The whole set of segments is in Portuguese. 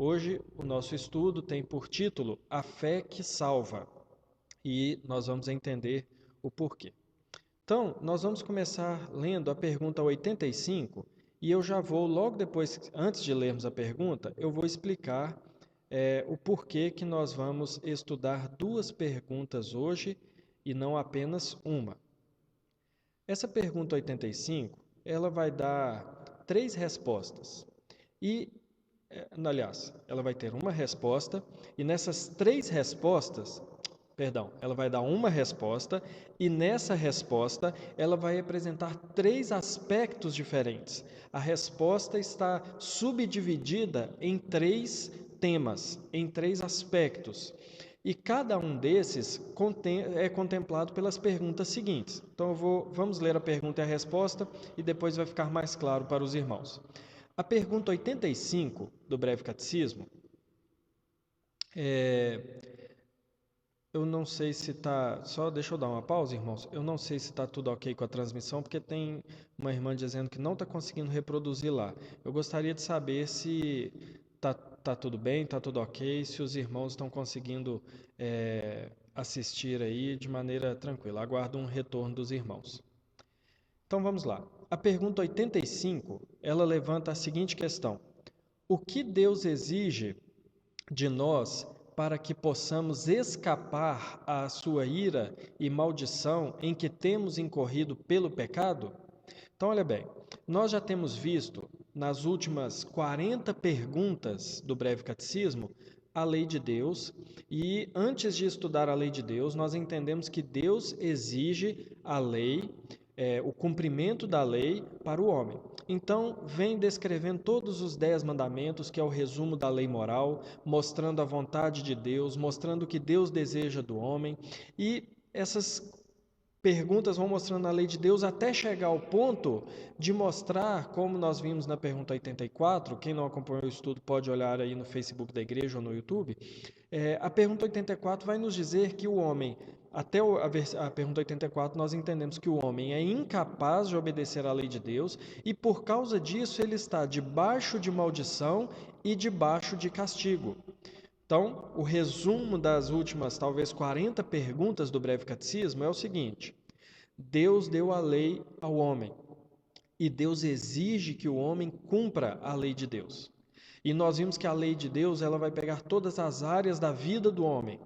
Hoje o nosso estudo tem por título A Fé que Salva e nós vamos entender o porquê. Então, nós vamos começar lendo a pergunta 85 e eu já vou, logo depois, antes de lermos a pergunta, eu vou explicar o porquê que nós vamos estudar duas perguntas hoje e não apenas uma. Essa pergunta 85, ela vai dar três respostas. Aliás, ela vai ter uma resposta e nessas três respostas, ela vai dar uma resposta e nessa resposta ela vai apresentar três aspectos diferentes. A resposta está subdividida em três temas, em três aspectos. E cada um desses é contemplado pelas perguntas seguintes. Então, vamos ler a pergunta e a resposta e depois vai ficar mais claro para os irmãos. A pergunta 85 do Breve Catecismo, eu não sei se está... Só deixa eu dar uma pausa, irmãos. Eu não sei se está tudo ok com a transmissão, porque tem uma irmã dizendo que não está conseguindo reproduzir lá. Eu gostaria de saber se tá tudo bem, está tudo ok, se os irmãos estão conseguindo assistir aí de maneira tranquila. Aguardo um retorno dos irmãos. Então vamos lá. A pergunta 85, ela levanta a seguinte questão: o que Deus exige de nós para que possamos escapar à sua ira e maldição em que temos incorrido pelo pecado? Então, olha bem, nós já temos visto nas últimas 40 perguntas do Breve Catecismo a lei de Deus, e antes de estudar a lei de Deus, nós entendemos que Deus exige a lei, o cumprimento da lei para o homem. Então, vem descrevendo todos os 10 mandamentos, que é o resumo da lei moral, mostrando a vontade de Deus, mostrando o que Deus deseja do homem, e essas perguntas vão mostrando a lei de Deus até chegar ao ponto de mostrar, como nós vimos na pergunta 84, quem não acompanhou o estudo pode olhar aí no Facebook da igreja ou no YouTube, a pergunta 84 vai nos dizer que o homem, até a pergunta 84, nós entendemos que o homem é incapaz de obedecer à lei de Deus e por causa disso ele está debaixo de maldição e debaixo de castigo. Então, o resumo das últimas, talvez 40 perguntas do Breve Catecismo é o seguinte: Deus deu a lei ao homem e Deus exige que o homem cumpra a lei de Deus. E nós vimos que a lei de Deus ela vai pegar todas as áreas da vida do homem,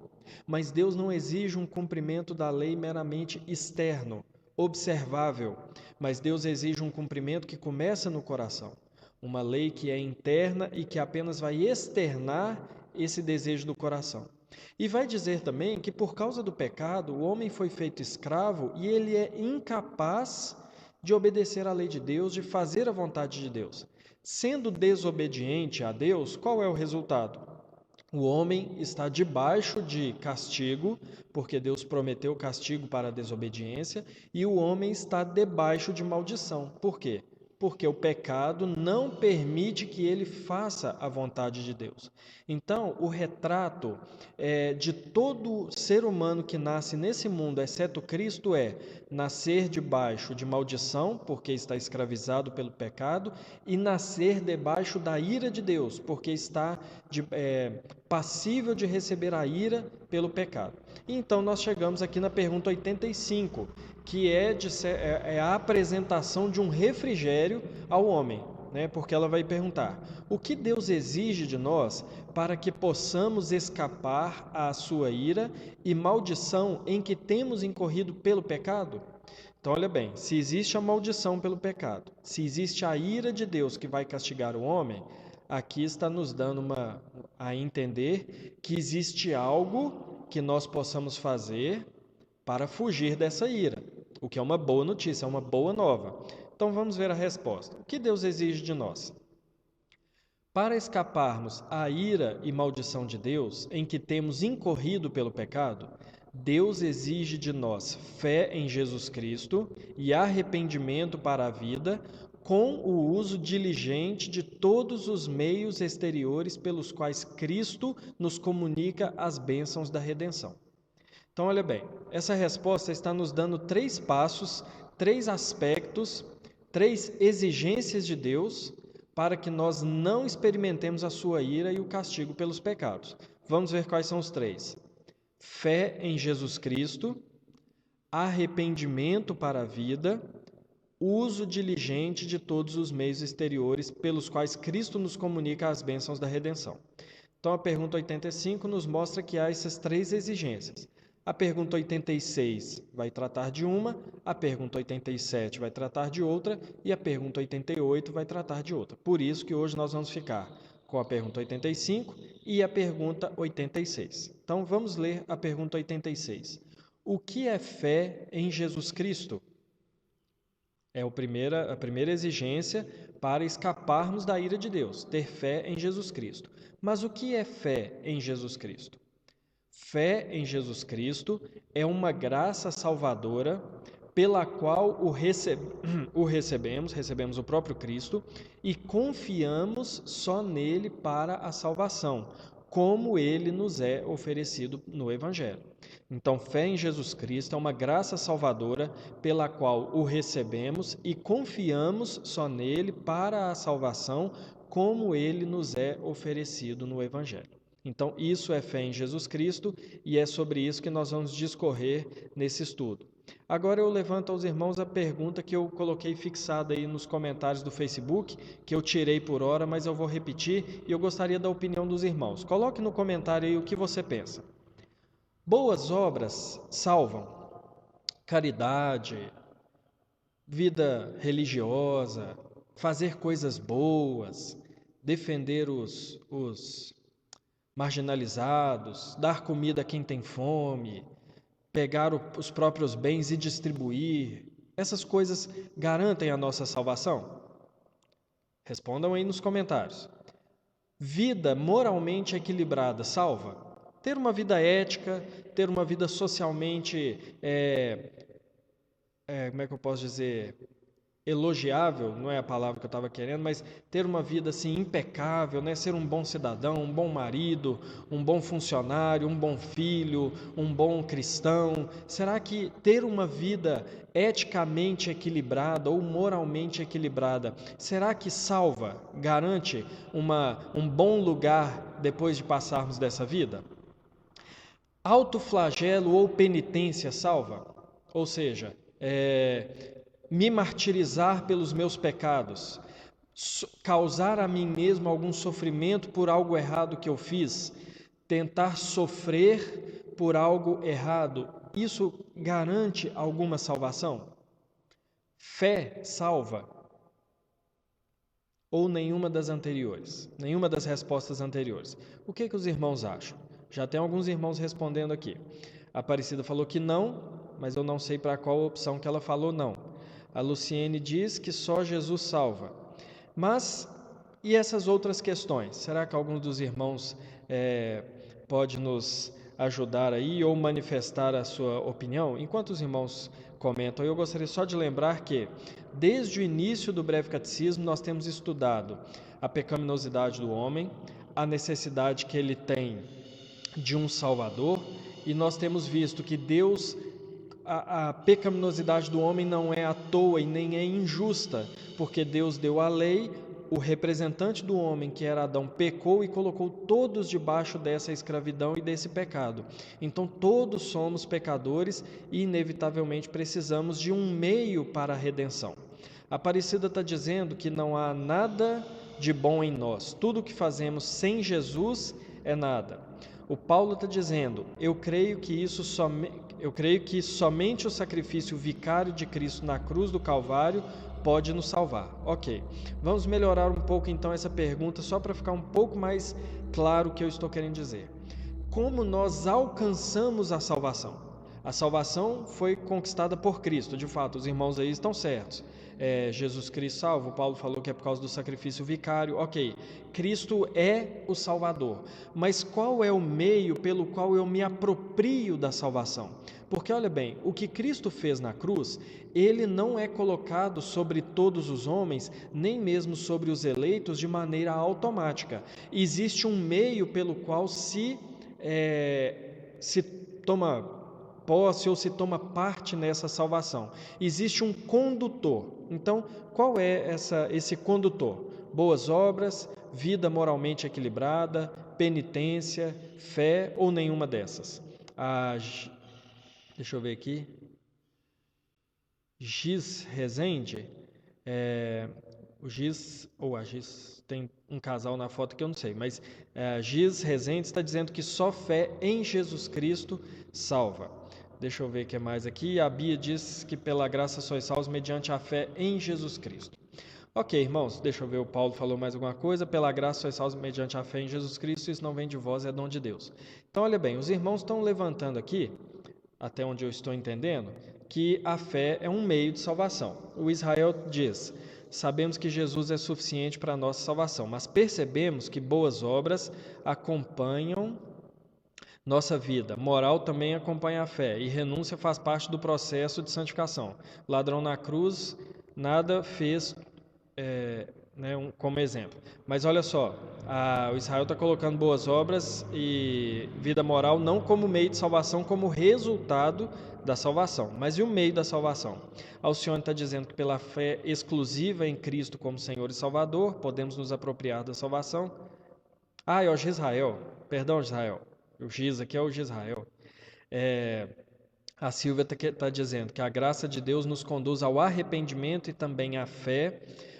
mas Deus não exige um cumprimento da lei meramente externo, observável, mas Deus exige um cumprimento que começa no coração. Uma lei que é interna e que apenas vai externar esse desejo do coração. E vai dizer também que por causa do pecado, o homem foi feito escravo e ele é incapaz de obedecer à lei de Deus, de fazer a vontade de Deus. Sendo desobediente a Deus, qual é o resultado? O homem está debaixo de castigo, porque Deus prometeu castigo para a desobediência, e o homem está debaixo de maldição. Por quê? Porque o pecado não permite que ele faça a vontade de Deus. Então, o retrato de todo ser humano que nasce nesse mundo, exceto Cristo, é nascer debaixo de maldição, porque está escravizado pelo pecado, e nascer debaixo da ira de Deus, porque está passível de receber a ira pelo pecado. Então, nós chegamos aqui na pergunta 85, que é a apresentação de um refrigério ao homem, né? Porque ela vai perguntar: o que Deus exige de nós para que possamos escapar à sua ira e maldição em que temos incorrido pelo pecado? Então, olha bem, se existe a maldição pelo pecado, se existe a ira de Deus que vai castigar o homem, aqui está nos dando a entender que existe algo que nós possamos fazer para fugir dessa ira, o que é uma boa notícia, é uma boa nova. Então vamos ver a resposta. O que Deus exige de nós? Para escaparmos à ira e maldição de Deus, em que temos incorrido pelo pecado, Deus exige de nós fé em Jesus Cristo e arrependimento para a vida, com o uso diligente de todos os meios exteriores pelos quais Cristo nos comunica as bênçãos da redenção. Então, olha bem, essa resposta está nos dando 3 passos, 3 aspectos, 3 exigências de Deus para que nós não experimentemos a sua ira e o castigo pelos pecados. Vamos ver quais são os três: fé em Jesus Cristo, arrependimento para a vida, uso diligente de todos os meios exteriores pelos quais Cristo nos comunica as bênçãos da redenção. Então, a pergunta 85 nos mostra que há essas três exigências. A pergunta 86 vai tratar de uma, a pergunta 87 vai tratar de outra e a pergunta 88 vai tratar de outra. Por isso que hoje nós vamos ficar com a pergunta 85 e a pergunta 86. Então, vamos ler a pergunta 86. O que é fé em Jesus Cristo? É a primeira exigência para escaparmos da ira de Deus, ter fé em Jesus Cristo. Mas o que é fé em Jesus Cristo? Fé em Jesus Cristo é uma graça salvadora pela qual recebemos o próprio Cristo e confiamos só nele para a salvação, como ele nos é oferecido no Evangelho. Então, fé em Jesus Cristo é uma graça salvadora pela qual o recebemos e confiamos só nele para a salvação, como ele nos é oferecido no Evangelho. Então, isso é fé em Jesus Cristo e é sobre isso que nós vamos discorrer nesse estudo. Agora eu levanto aos irmãos a pergunta que eu coloquei fixada aí nos comentários do Facebook, que eu tirei por hora, mas eu vou repetir e eu gostaria da opinião dos irmãos. Coloque no comentário aí o que você pensa. Boas obras salvam? Caridade, vida religiosa, fazer coisas boas, defender os marginalizados, dar comida a quem tem fome, pegar os próprios bens e distribuir, essas coisas garantem a nossa salvação? Respondam aí nos comentários. Vida moralmente equilibrada salva? Ter uma vida ética, ter uma vida socialmente, como é que eu posso dizer, elogiável, não é a palavra que eu estava querendo, mas ter uma vida assim impecável, né? Ser um bom cidadão, um bom marido, um bom funcionário, um bom filho, um bom cristão. Será que ter uma vida eticamente equilibrada ou moralmente equilibrada, será que salva, garante um bom lugar depois de passarmos dessa vida? Autoflagelo ou penitência salva? Ou seja, me martirizar pelos meus pecados, causar a mim mesmo algum sofrimento por algo errado que eu fiz, tentar sofrer por algo errado, isso garante alguma salvação? Fé salva? Ou nenhuma das anteriores? Nenhuma das respostas anteriores? O que os irmãos acham? Já tem alguns irmãos respondendo aqui. A Aparecida falou que não, mas eu não sei para qual opção que ela falou não. A Luciene diz que só Jesus salva. Mas, e essas outras questões? Será que algum dos irmãos pode nos ajudar aí ou manifestar a sua opinião? Enquanto os irmãos comentam, eu gostaria só de lembrar que, desde o início do Breve Catecismo, nós temos estudado a pecaminosidade do homem, a necessidade que ele tem de um Salvador, e nós temos visto que Deus... A pecaminosidade do homem não é à toa e nem é injusta, porque Deus deu a lei, o representante do homem, que era Adão, pecou e colocou todos debaixo dessa escravidão e desse pecado. Então todos somos pecadores e inevitavelmente precisamos de um meio para a redenção. A Aparecida está dizendo que não há nada de bom em nós, tudo o que fazemos sem Jesus é nada. O Paulo está dizendo, eu creio que somente o sacrifício vicário de Cristo na cruz do Calvário pode nos salvar. Ok, vamos melhorar um pouco então essa pergunta, só para ficar um pouco mais claro o que eu estou querendo dizer. Como nós alcançamos a salvação? A salvação foi conquistada por Cristo, de fato, os irmãos aí estão certos. Jesus Cristo salva, o Paulo falou que é por causa do sacrifício vicário, ok, Cristo é o Salvador, mas qual é o meio pelo qual eu me aproprio da salvação? Porque olha bem, o que Cristo fez na cruz, ele não é colocado sobre todos os homens, nem mesmo sobre os eleitos de maneira automática. Existe um meio pelo qual se toma posse ou se toma parte nessa salvação. Existe um condutor. Então, qual é esse condutor? boas obras, vida moralmente equilibrada, penitência, fé ou nenhuma dessas? Deixa eu ver aqui. Giz Rezende, o Giz, ou a Giz, tem um casal na foto que eu não sei, mas Giz Rezende está dizendo que só fé em Jesus Cristo salva. Deixa eu ver o que é mais aqui. A Bia diz que pela graça sois salvos mediante a fé em Jesus Cristo. Ok, irmãos, deixa eu ver, o Paulo falou mais alguma coisa. Pela graça sois salvos mediante a fé em Jesus Cristo, isso não vem de vós, é dom de Deus. Então, olha bem, os irmãos estão levantando aqui, até onde eu estou entendendo, que a fé é um meio de salvação. O Israel diz: sabemos que Jesus é suficiente para a nossa salvação, mas percebemos que boas obras acompanham nossa vida. Moral também acompanha a fé, e renúncia faz parte do processo de santificação. Ladrão na cruz nada fez como exemplo. Mas olha só, o Israel está colocando boas obras e vida moral não como meio de salvação, como resultado da salvação, mas e o meio da salvação? Alcione está dizendo que pela fé exclusiva em Cristo como Senhor e Salvador, podemos nos apropriar da salvação. É o Gisrael, perdão, Israel. O Giz aqui é o Gisrael. A Silvia está dizendo que a graça de Deus nos conduz ao arrependimento e também à fé.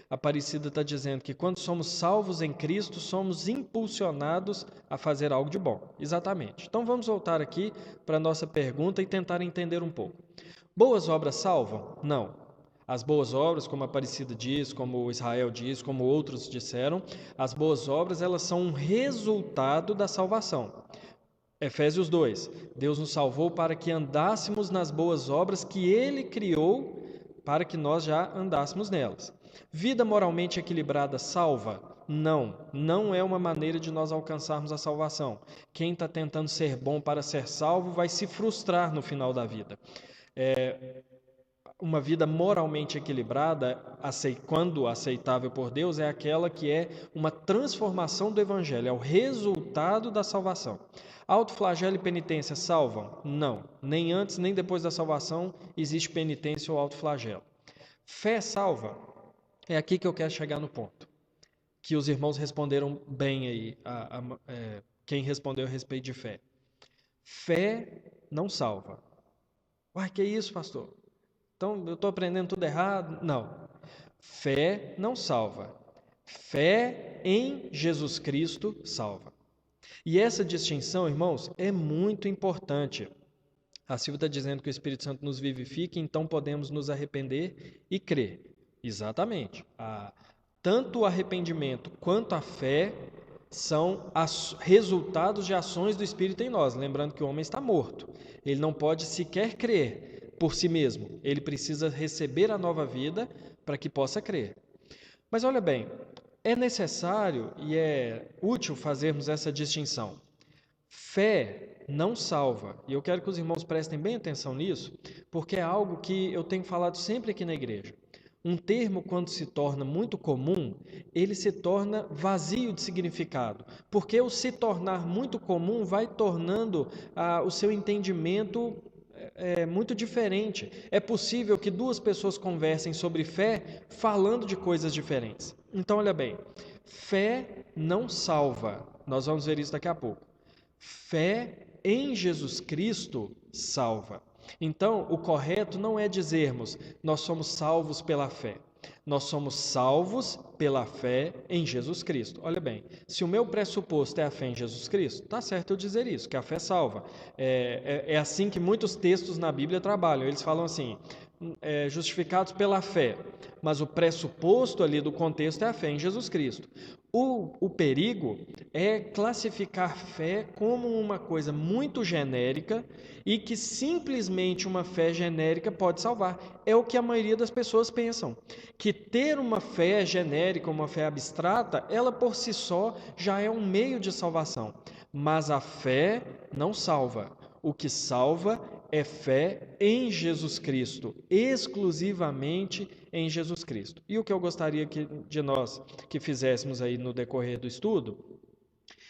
A Aparecida está dizendo que quando somos salvos em Cristo, somos impulsionados a fazer algo de bom. Exatamente. Então vamos voltar aqui para a nossa pergunta e tentar entender um pouco. Boas obras salvam? Não. As boas obras, como a Aparecida diz, como o Israel diz, como outros disseram, as boas obras elas são um resultado da salvação. Efésios 2, Deus nos salvou para que andássemos nas boas obras que Ele criou para que nós já andássemos nelas. Vida moralmente equilibrada salva? Não, não é uma maneira de nós alcançarmos a salvação. Quem está tentando ser bom para ser salvo vai se frustrar no final da vida. Uma vida moralmente equilibrada, quando aceitável por Deus, é aquela que é uma transformação do Evangelho, é o resultado da salvação. Autoflagelo e penitência salvam? Não. Nem antes nem depois da salvação existe penitência ou autoflagelo. Fé salva? É aqui que eu quero chegar no ponto. Que os irmãos responderam bem aí, quem respondeu a respeito de fé. Fé não salva. Uai, que isso, pastor? Então eu estou aprendendo tudo errado? Não. Fé não salva. Fé em Jesus Cristo salva. E essa distinção, irmãos, é muito importante. A Silvia está dizendo que o Espírito Santo nos vivifica, então podemos nos arrepender e crer. Exatamente. Tanto o arrependimento quanto a fé são resultados de ações do Espírito em nós. Lembrando que o homem está morto. Ele não pode sequer crer por si mesmo. Ele precisa receber a nova vida para que possa crer. Mas olha bem, é necessário e é útil fazermos essa distinção. Fé não salva. E eu quero que os irmãos prestem bem atenção nisso, porque é algo que eu tenho falado sempre aqui na igreja. Um termo, quando se torna muito comum, ele se torna vazio de significado, porque o se tornar muito comum vai tornando o seu entendimento muito diferente. É possível que duas pessoas conversem sobre fé falando de coisas diferentes. Então, olha bem, fé não salva. Nós vamos ver isso daqui a pouco. Fé em Jesus Cristo salva. Então, o correto não é dizermos nós somos salvos pela fé. Nós somos salvos pela fé em Jesus Cristo. Olha bem, se o meu pressuposto é a fé em Jesus Cristo, está certo eu dizer isso, que a fé salva. É assim que muitos textos na Bíblia trabalham. Eles falam assim, justificados pela fé, mas o pressuposto ali do contexto é a fé em Jesus Cristo. O perigo é classificar fé como uma coisa muito genérica e que simplesmente uma fé genérica pode salvar. É o que a maioria das pessoas pensam, que ter uma fé genérica, uma fé abstrata, ela por si só já é um meio de salvação. Mas a fé não salva. O que salva é fé em Jesus Cristo, exclusivamente em Jesus Cristo. E o que eu gostaria de nós que fizéssemos aí no decorrer do estudo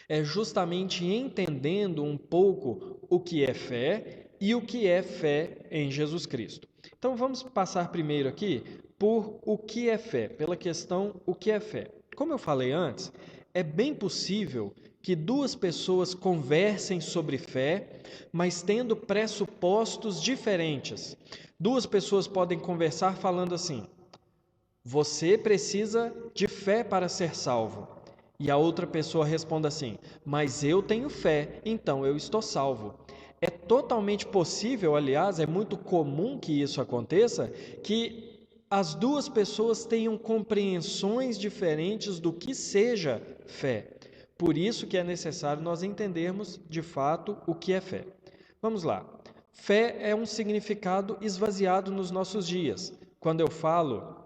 é justamente entendendo um pouco o que é fé e o que é fé em Jesus Cristo. Então vamos passar primeiro aqui por o que é fé, pela questão o que é fé. Como eu falei antes, é bem possível que duas pessoas conversem sobre fé, mas tendo pressupostos diferentes. Duas pessoas podem conversar falando assim: você precisa de fé para ser salvo. E a outra pessoa responde assim: mas eu tenho fé, então eu estou salvo. É totalmente possível, aliás, é muito comum que isso aconteça, que as duas pessoas tenham compreensões diferentes do que seja fé. Por isso que é necessário nós entendermos de fato o que é fé. Vamos lá. Fé é um significado esvaziado nos nossos dias. Quando eu falo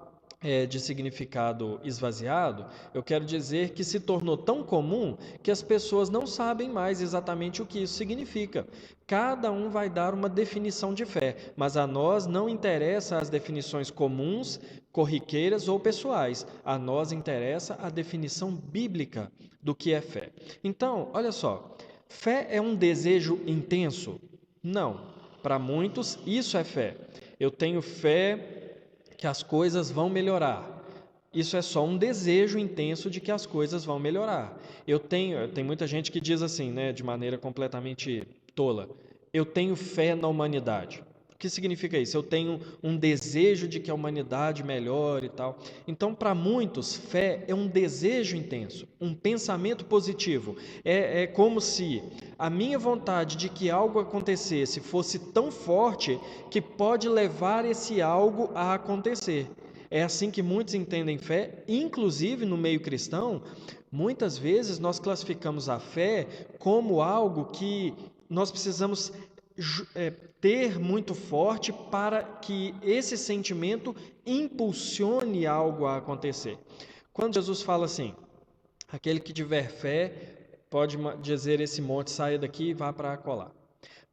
de significado esvaziado, eu quero dizer que se tornou tão comum que as pessoas não sabem mais exatamente o que isso significa. Cada um vai dar uma definição de fé, mas a nós não interessa as definições comuns, corriqueiras ou pessoais. A nós interessa a definição bíblica do que é fé. Então, olha só, fé é um desejo intenso? Não. Para muitos, isso é fé. Eu tenho fé que as coisas vão melhorar. Isso é só um desejo intenso de que as coisas vão melhorar. Tem muita gente que diz assim, né, de maneira completamente tola: eu tenho fé na humanidade. O que significa isso? Eu tenho um desejo de que a humanidade melhore e tal. Então, para muitos, fé é um desejo intenso, um pensamento positivo. É como se a minha vontade de que algo acontecesse fosse tão forte que pode levar esse algo a acontecer. É assim que muitos entendem fé, inclusive no meio cristão. Muitas vezes nós classificamos a fé como algo que nós precisamos ter muito forte para que esse sentimento impulsione algo a acontecer. Quando Jesus fala assim: aquele que tiver fé pode dizer esse monte, saia daqui e vá para acolá.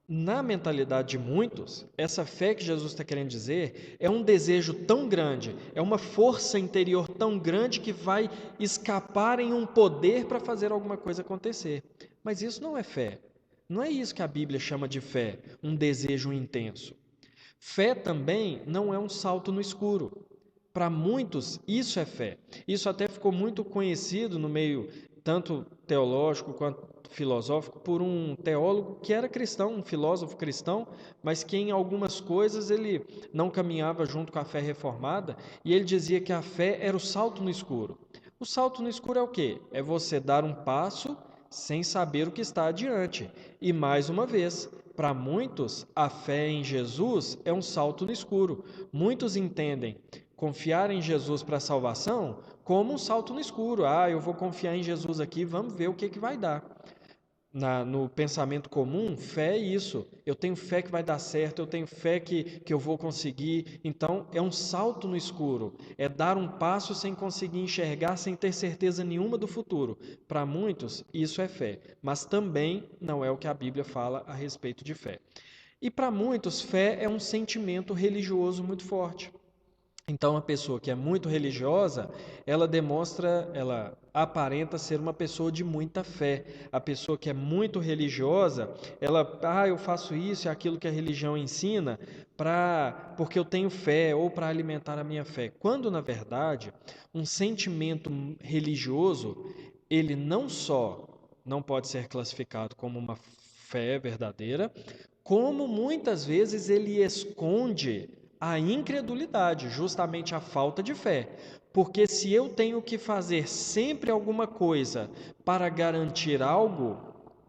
Na mentalidade de muitos, essa fé que Jesus está querendo dizer é um desejo tão grande, é uma força interior tão grande que vai escapar em um poder para fazer alguma coisa acontecer. Mas isso não é fé. Não é isso que a Bíblia chama de fé, um desejo intenso. Fé também não é um salto no escuro. Para muitos, isso é fé. Isso até ficou muito conhecido no meio tanto teológico quanto filosófico por um teólogo que era cristão, um filósofo cristão, mas que em algumas coisas ele não caminhava junto com a fé reformada, e ele dizia que a fé era o salto no escuro. O salto no escuro é o quê? É você dar um passo sem saber o que está adiante. E mais uma vez, para muitos, a fé em Jesus é um salto no escuro. Muitos entendem confiar em Jesus para a salvação como um salto no escuro. Ah, eu vou confiar em Jesus aqui, vamos ver o que vai dar. No pensamento comum, fé é isso. Eu tenho fé que vai dar certo, eu tenho fé que eu vou conseguir. Então, é um salto no escuro. É dar um passo sem conseguir enxergar, sem ter certeza nenhuma do futuro. Para muitos, isso é fé. Mas também não é o que a Bíblia fala a respeito de fé. E para muitos, fé é um sentimento religioso muito forte. Então, a pessoa que é muito religiosa, ela aparenta ser uma pessoa de muita fé. A pessoa que é muito religiosa, eu faço isso e aquilo que a religião ensina porque eu tenho fé ou para alimentar a minha fé. Quando, na verdade, um sentimento religioso, ele não só não pode ser classificado como uma fé verdadeira, como muitas vezes ele esconde a incredulidade, justamente a falta de fé. Porque se eu tenho que fazer sempre alguma coisa para garantir algo,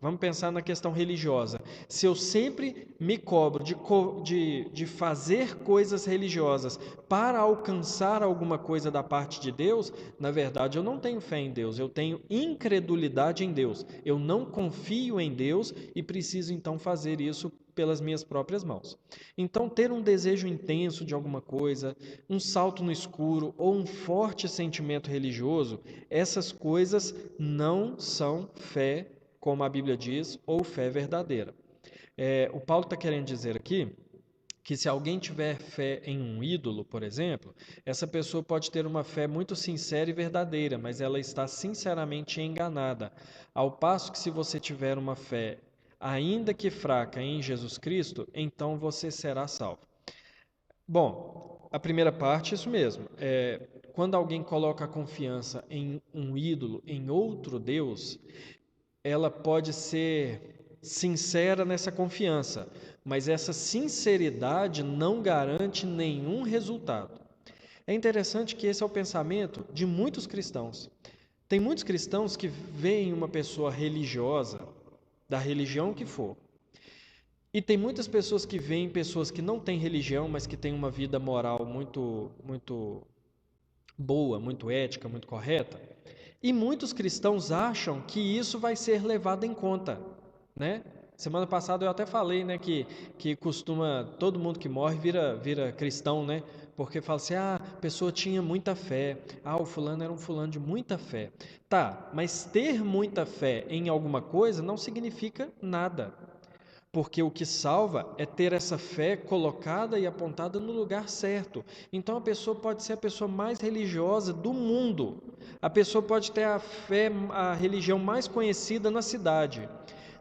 vamos pensar na questão religiosa. Se eu sempre me cobro de fazer coisas religiosas para alcançar alguma coisa da parte de Deus, na verdade eu não tenho fé em Deus, eu tenho incredulidade em Deus. Eu não confio em Deus e preciso então fazer isso pelas minhas próprias mãos. Então, ter um desejo intenso de alguma coisa, um salto no escuro ou um forte sentimento religioso, essas coisas não são fé, como a Bíblia diz, ou fé verdadeira. O Paulo está querendo dizer aqui que se alguém tiver fé em um ídolo, por exemplo, essa pessoa pode ter uma fé muito sincera e verdadeira, mas ela está sinceramente enganada. Ao passo que se você tiver uma fé ainda que fraca em Jesus Cristo, então você será salvo. Bom, a primeira parte, isso mesmo. quando alguém coloca a confiança em um ídolo, em outro Deus, ela pode ser sincera nessa confiança, mas essa sinceridade não garante nenhum resultado. É interessante que esse é o pensamento de muitos cristãos. Tem muitos cristãos que veem uma pessoa religiosa, da religião que for, e tem muitas pessoas que veem pessoas que não têm religião, mas que têm uma vida moral muito boa, muito ética, muito correta. E muitos cristãos acham que isso vai ser levado em conta, né? Semana passada eu até falei, né, que costuma, todo mundo que morre vira cristão, né? Porque fala assim, a pessoa tinha muita fé, o fulano era um fulano de muita fé. Tá, mas ter muita fé em alguma coisa não significa nada. Porque o que salva é ter essa fé colocada e apontada no lugar certo. Então a pessoa pode ser a pessoa mais religiosa do mundo. A pessoa pode ter a fé, a religião mais conhecida na cidade.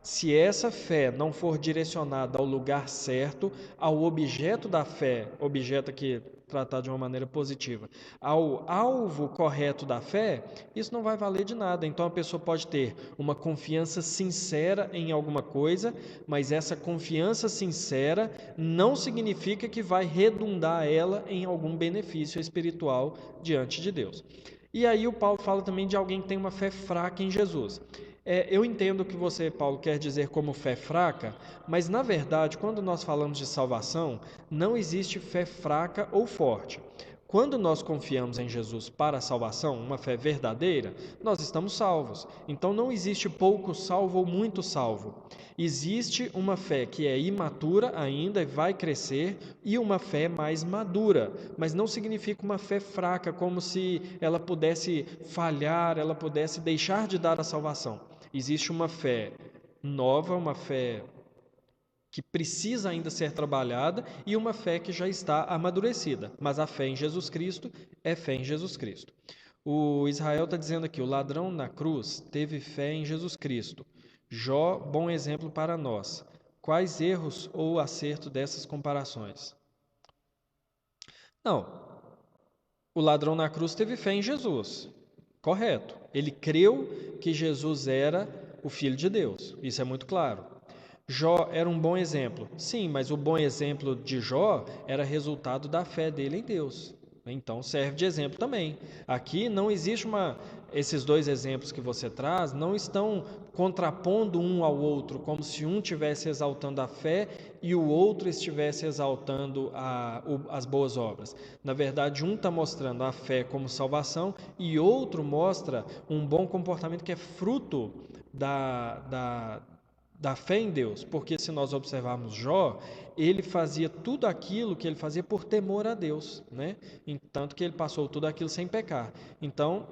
Se essa fé não for direcionada ao lugar certo, ao objeto da fé, objeto aqui tratado de uma maneira positiva, ao alvo correto da fé, isso não vai valer de nada. Então a pessoa pode ter uma confiança sincera em alguma coisa, mas essa confiança sincera não significa que vai redundar ela em algum benefício espiritual diante de Deus. E aí o Paulo fala também de alguém que tem uma fé fraca em Jesus. Eu entendo o que você, Paulo, quer dizer como fé fraca, mas na verdade, quando nós falamos de salvação, não existe fé fraca ou forte. Quando nós confiamos em Jesus para a salvação, uma fé verdadeira, nós estamos salvos. Então não existe pouco salvo ou muito salvo. Existe uma fé que é imatura ainda e vai crescer, e uma fé mais madura, mas não significa uma fé fraca, como se ela pudesse falhar, ela pudesse deixar de dar a salvação. Existe uma fé nova, uma fé que precisa ainda ser trabalhada e uma fé que já está amadurecida. Mas a fé em Jesus Cristo é fé em Jesus Cristo. O Israel está dizendo aqui, o ladrão na cruz teve fé em Jesus Cristo. Jó, bom exemplo para nós. Quais erros ou acerto dessas comparações? Não, o ladrão na cruz teve fé em Jesus. Correto. Ele creu que Jesus era o Filho de Deus. Isso é muito claro. Jó era um bom exemplo. Sim, mas o bom exemplo de Jó era resultado da fé dele em Deus. Então serve de exemplo também. Aqui não existe esses dois exemplos que você traz não estão contrapondo um ao outro, como se um estivesse exaltando a fé e o outro estivesse exaltando as boas obras. Na verdade, um está mostrando a fé como salvação e outro mostra um bom comportamento que é fruto da fé em Deus, porque se nós observarmos Jó, ele fazia tudo aquilo que ele fazia por temor a Deus, né? Tanto que ele passou tudo aquilo sem pecar. Então,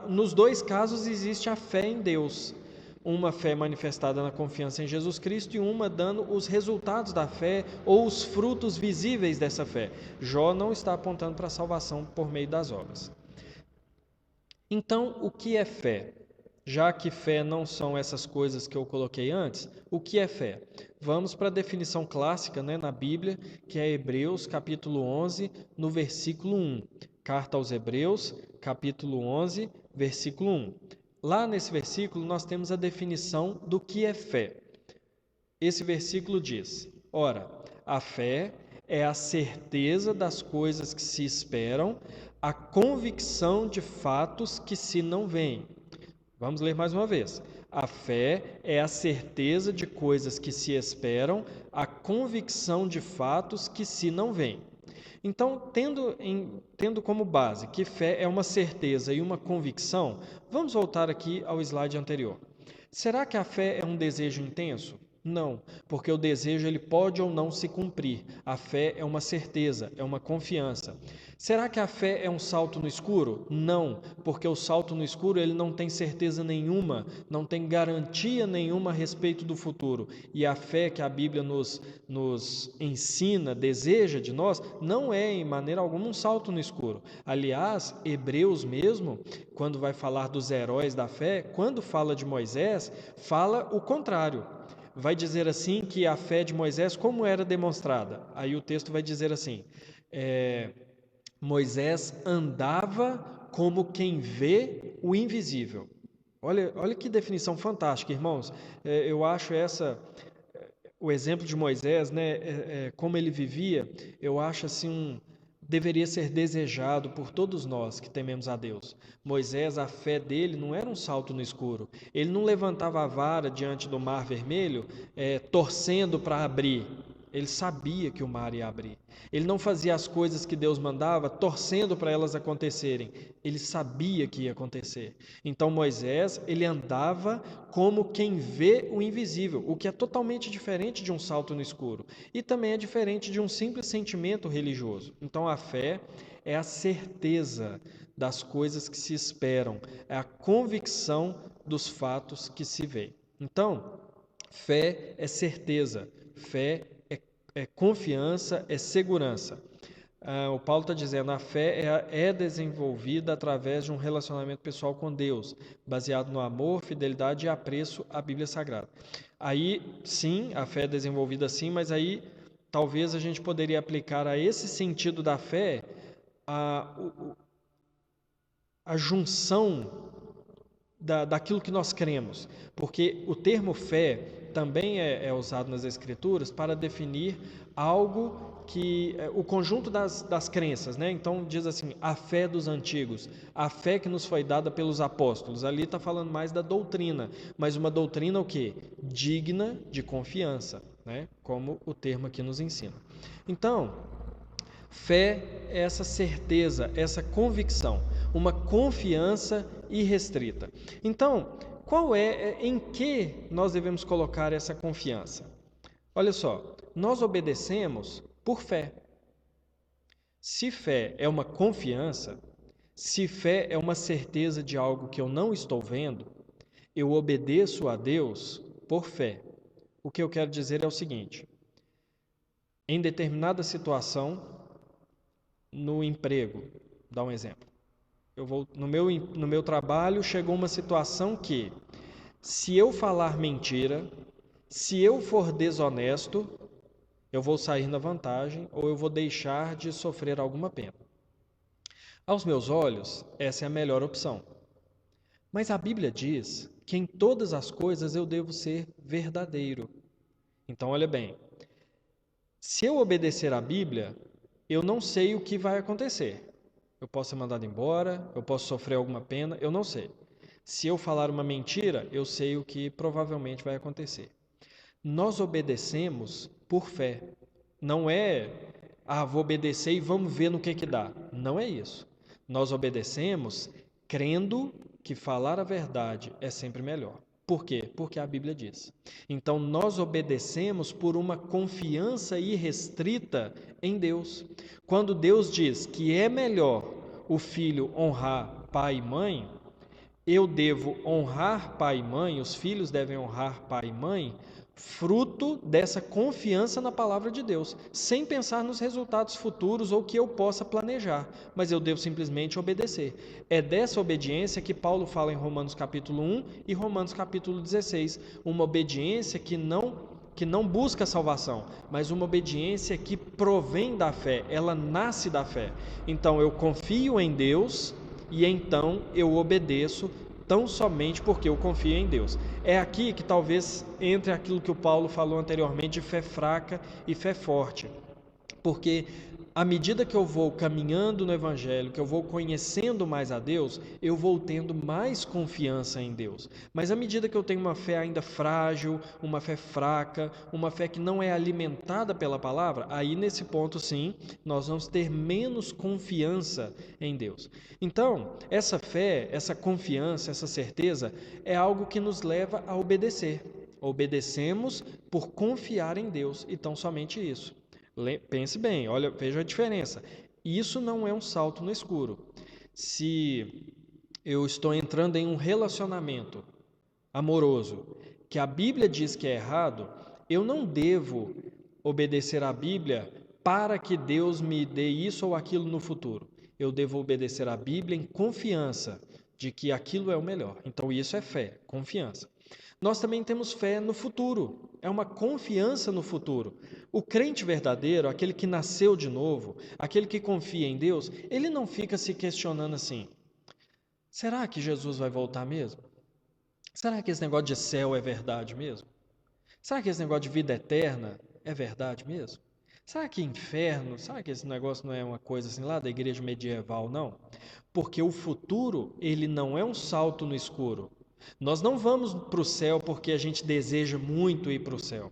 nos dois casos existe a fé em Deus, uma fé manifestada na confiança em Jesus Cristo e uma dando os resultados da fé ou os frutos visíveis dessa fé. Jó não está apontando para a salvação por meio das obras. Então, o que é fé? Já que fé não são essas coisas que eu coloquei antes, o que é fé? Vamos para a definição clássica, né, na Bíblia, que é Hebreus capítulo 11, no versículo 1. Carta aos Hebreus, capítulo 11, versículo 1. Lá nesse versículo nós temos a definição do que é fé. Esse versículo diz: ora, a fé é a certeza das coisas que se esperam, a convicção de fatos que se não veem. Vamos ler mais uma vez. A fé é a certeza de coisas que se esperam, a convicção de fatos que se não veem. Então, tendo como base que fé é uma certeza e uma convicção, vamos voltar aqui ao slide anterior. Será que a fé é um desejo intenso? Não, porque o desejo ele pode ou não se cumprir. A fé é uma certeza, é uma confiança. Será que a fé é um salto no escuro? Não, porque o salto no escuro ele não tem certeza nenhuma, não tem garantia nenhuma a respeito do futuro. E a fé que a Bíblia nos ensina, deseja de nós, não é em maneira alguma um salto no escuro. Aliás, Hebreus mesmo, quando vai falar dos heróis da fé, quando fala de Moisés, fala o contrário. Vai dizer assim que a fé de Moisés, como era demonstrada? Aí o texto vai dizer assim, Moisés andava como quem vê o invisível. Olha que definição fantástica, irmãos. Eu acho o exemplo de Moisés, né, como ele vivia, eu acho assim deveria ser desejado por todos nós que tememos a Deus. Moisés, a fé dele não era um salto no escuro. Ele não levantava a vara diante do mar vermelho, torcendo para abrir. Ele sabia que o mar ia abrir. Ele não fazia as coisas que Deus mandava, torcendo para elas acontecerem. Ele sabia que ia acontecer. Então Moisés, ele andava como quem vê o invisível, o que é totalmente diferente de um salto no escuro. E também é diferente de um simples sentimento religioso. Então a fé é a certeza das coisas que se esperam, é a convicção dos fatos que se vê. Então, fé é certeza, fé é confiança, é segurança. O Paulo está dizendo, a fé é desenvolvida através de um relacionamento pessoal com Deus, baseado no amor, fidelidade e apreço à Bíblia Sagrada. Aí, sim, a fé é desenvolvida assim, mas aí talvez a gente poderia aplicar a esse sentido da fé a junção daquilo que nós cremos, porque o termo fé também é usado nas Escrituras para definir algo que o conjunto das crenças, né? Então diz assim, a fé dos antigos, a fé que nos foi dada pelos apóstolos. Ali está falando mais da doutrina, mas uma doutrina o quê? Digna de confiança, né? Como o termo aqui nos ensina. Então, fé é essa certeza, essa convicção, uma confiança irrestrita. Então, em que nós devemos colocar essa confiança? Olha só, nós obedecemos por fé. Se fé é uma confiança, se fé é uma certeza de algo que eu não estou vendo, eu obedeço a Deus por fé. O que eu quero dizer é o seguinte: em determinada situação, no emprego, dá um exemplo. No meu trabalho chegou uma situação que, se eu falar mentira, se eu for desonesto, eu vou sair na vantagem ou eu vou deixar de sofrer alguma pena. Aos meus olhos, essa é a melhor opção. Mas a Bíblia diz que em todas as coisas eu devo ser verdadeiro. Então, olha bem, se eu obedecer à Bíblia, eu não sei o que vai acontecer. Eu posso ser mandado embora, eu posso sofrer alguma pena, eu não sei. Se eu falar uma mentira, eu sei o que provavelmente vai acontecer. Nós obedecemos por fé. Não é, vou obedecer e vamos ver no que dá. Não é isso. Nós obedecemos crendo que falar a verdade é sempre melhor. Por quê? Porque a Bíblia diz. Então, nós obedecemos por uma confiança irrestrita em Deus. Quando Deus diz que é melhor o filho honrar pai e mãe, eu devo honrar pai e mãe, os filhos devem honrar pai e mãe, fruto dessa confiança na palavra de Deus, sem pensar nos resultados futuros ou que eu possa planejar, mas eu devo simplesmente obedecer. É dessa obediência que Paulo fala em Romanos capítulo 1 e Romanos capítulo 16, uma obediência que não busca salvação, mas uma obediência que provém da fé, ela nasce da fé. Então eu confio em Deus e então eu obedeço tão somente porque eu confio em Deus. É aqui que talvez entre aquilo que o Paulo falou anteriormente de fé fraca e fé forte. Porque à medida que eu vou caminhando no Evangelho, que eu vou conhecendo mais a Deus, eu vou tendo mais confiança em Deus. Mas à medida que eu tenho uma fé ainda frágil, uma fé fraca, uma fé que não é alimentada pela palavra, aí nesse ponto sim, nós vamos ter menos confiança em Deus. Então, essa fé, essa confiança, essa certeza é algo que nos leva a obedecer. Obedecemos por confiar em Deus, e tão somente isso. Pense bem, olha, veja a diferença. Isso não é um salto no escuro. Se eu estou entrando em um relacionamento amoroso que a Bíblia diz que é errado, eu não devo obedecer à Bíblia para que Deus me dê isso ou aquilo no futuro. Eu devo obedecer à Bíblia em confiança de que aquilo é o melhor. Então isso é fé, confiança. Nós também temos fé no futuro, é uma confiança no futuro. O crente verdadeiro, aquele que nasceu de novo, aquele que confia em Deus, ele não fica se questionando assim: será que Jesus vai voltar mesmo? Será que esse negócio de céu é verdade mesmo? Será que esse negócio de vida eterna é verdade mesmo? Será que inferno? Será que esse negócio não é uma coisa assim lá da igreja medieval, não? Porque o futuro, ele não é um salto no escuro. Nós não vamos para o céu porque a gente deseja muito ir para o céu.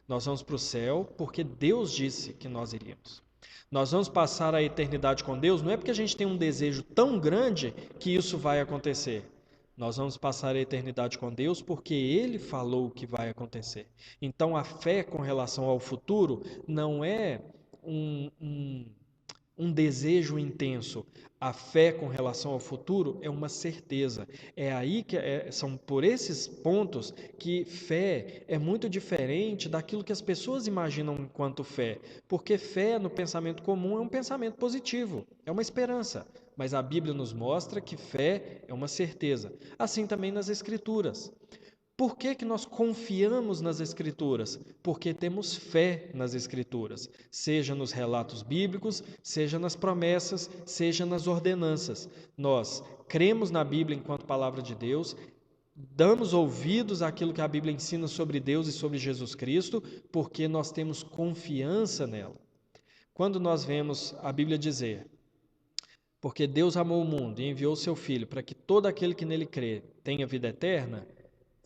Nós vamos para o céu porque Deus disse que nós iríamos. Nós vamos passar a eternidade com Deus, não é porque a gente tem um desejo tão grande que isso vai acontecer. Nós vamos passar a eternidade com Deus porque Ele falou que vai acontecer. Então a fé com relação ao futuro não é um, um, um desejo intenso. A fé com relação ao futuro é uma certeza. É aí que são por esses pontos que fé é muito diferente daquilo que as pessoas imaginam enquanto fé. Porque fé no pensamento comum é um pensamento positivo, é uma esperança. Mas a Bíblia nos mostra que fé é uma certeza. Assim também nas Escrituras. Por que que nós confiamos nas Escrituras? Porque temos fé nas Escrituras, seja nos relatos bíblicos, seja nas promessas, seja nas ordenanças. Nós cremos na Bíblia enquanto palavra de Deus, damos ouvidos àquilo que a Bíblia ensina sobre Deus e sobre Jesus Cristo, porque nós temos confiança nela. Quando nós vemos a Bíblia dizer: porque Deus amou o mundo e enviou seu Filho para que todo aquele que nele crê tenha vida eterna,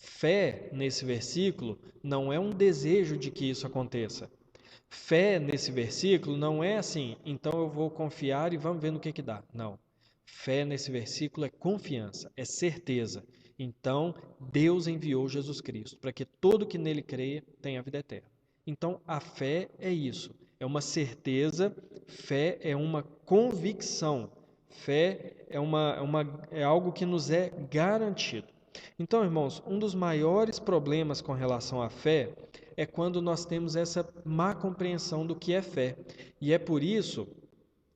fé, nesse versículo, não é um desejo de que isso aconteça. Fé, nesse versículo, não é assim, então eu vou confiar e vamos ver no que dá. Não. Fé, nesse versículo, é confiança, é certeza. Então, Deus enviou Jesus Cristo para que todo que nele creia tenha vida eterna. Então, a fé é isso, é uma certeza, fé é uma convicção, fé é algo que nos é garantido. Então, irmãos, um dos maiores problemas com relação à fé é quando nós temos essa má compreensão do que é fé. E é por isso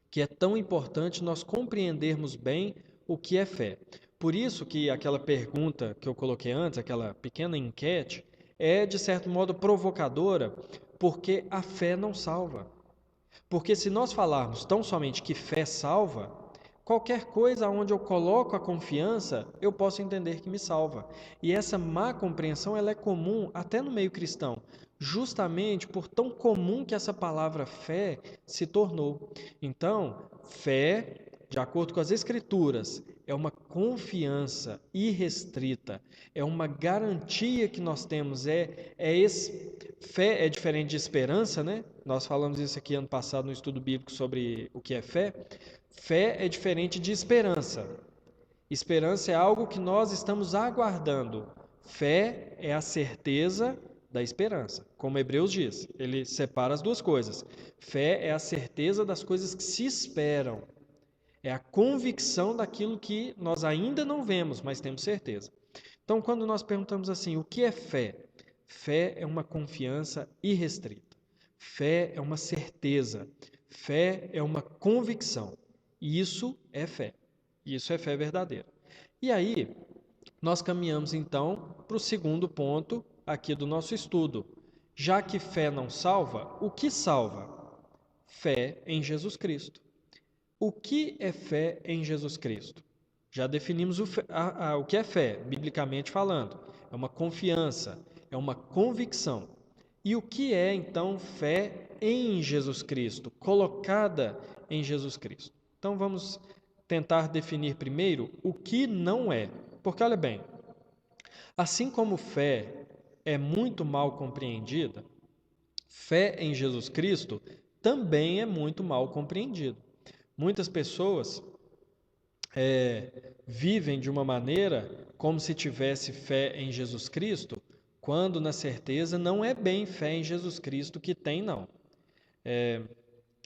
que é tão importante nós compreendermos bem o que é fé. Por isso que aquela pergunta que eu coloquei antes, aquela pequena enquete, é de certo modo provocadora, porque a fé não salva. Porque se nós falarmos tão somente que fé salva, qualquer coisa onde eu coloco a confiança, eu posso entender que me salva. E essa má compreensão ela é comum até no meio cristão, justamente por tão comum que essa palavra fé se tornou. Então, fé, de acordo com as Escrituras, é uma confiança irrestrita, é uma garantia que nós temos, fé é diferente de esperança, né? Nós falamos isso aqui ano passado no estudo bíblico sobre o que é fé. Fé é diferente de esperança. Esperança é algo que nós estamos aguardando. Fé é a certeza da esperança. Como Hebreus diz, ele separa as duas coisas. Fé é a certeza das coisas que se esperam. É a convicção daquilo que nós ainda não vemos, mas temos certeza. Então, quando nós perguntamos assim, o que é fé? Fé é uma confiança irrestrita. Fé é uma certeza. Fé é uma convicção. Isso é fé. Isso é fé verdadeira. E aí, nós caminhamos então para o segundo ponto aqui do nosso estudo. Já que fé não salva, o que salva? Fé em Jesus Cristo. O que é fé em Jesus Cristo? Já definimos o que é fé, biblicamente falando. É uma confiança, é uma convicção. E o que é, então, fé em Jesus Cristo, colocada em Jesus Cristo? Então, vamos tentar definir primeiro o que não é. Porque, olha bem, assim como fé é muito mal compreendida, fé em Jesus Cristo também é muito mal compreendida. Muitas pessoas vivem de uma maneira como se tivesse fé em Jesus Cristo, quando na certeza não é bem fé em Jesus Cristo que tem, não.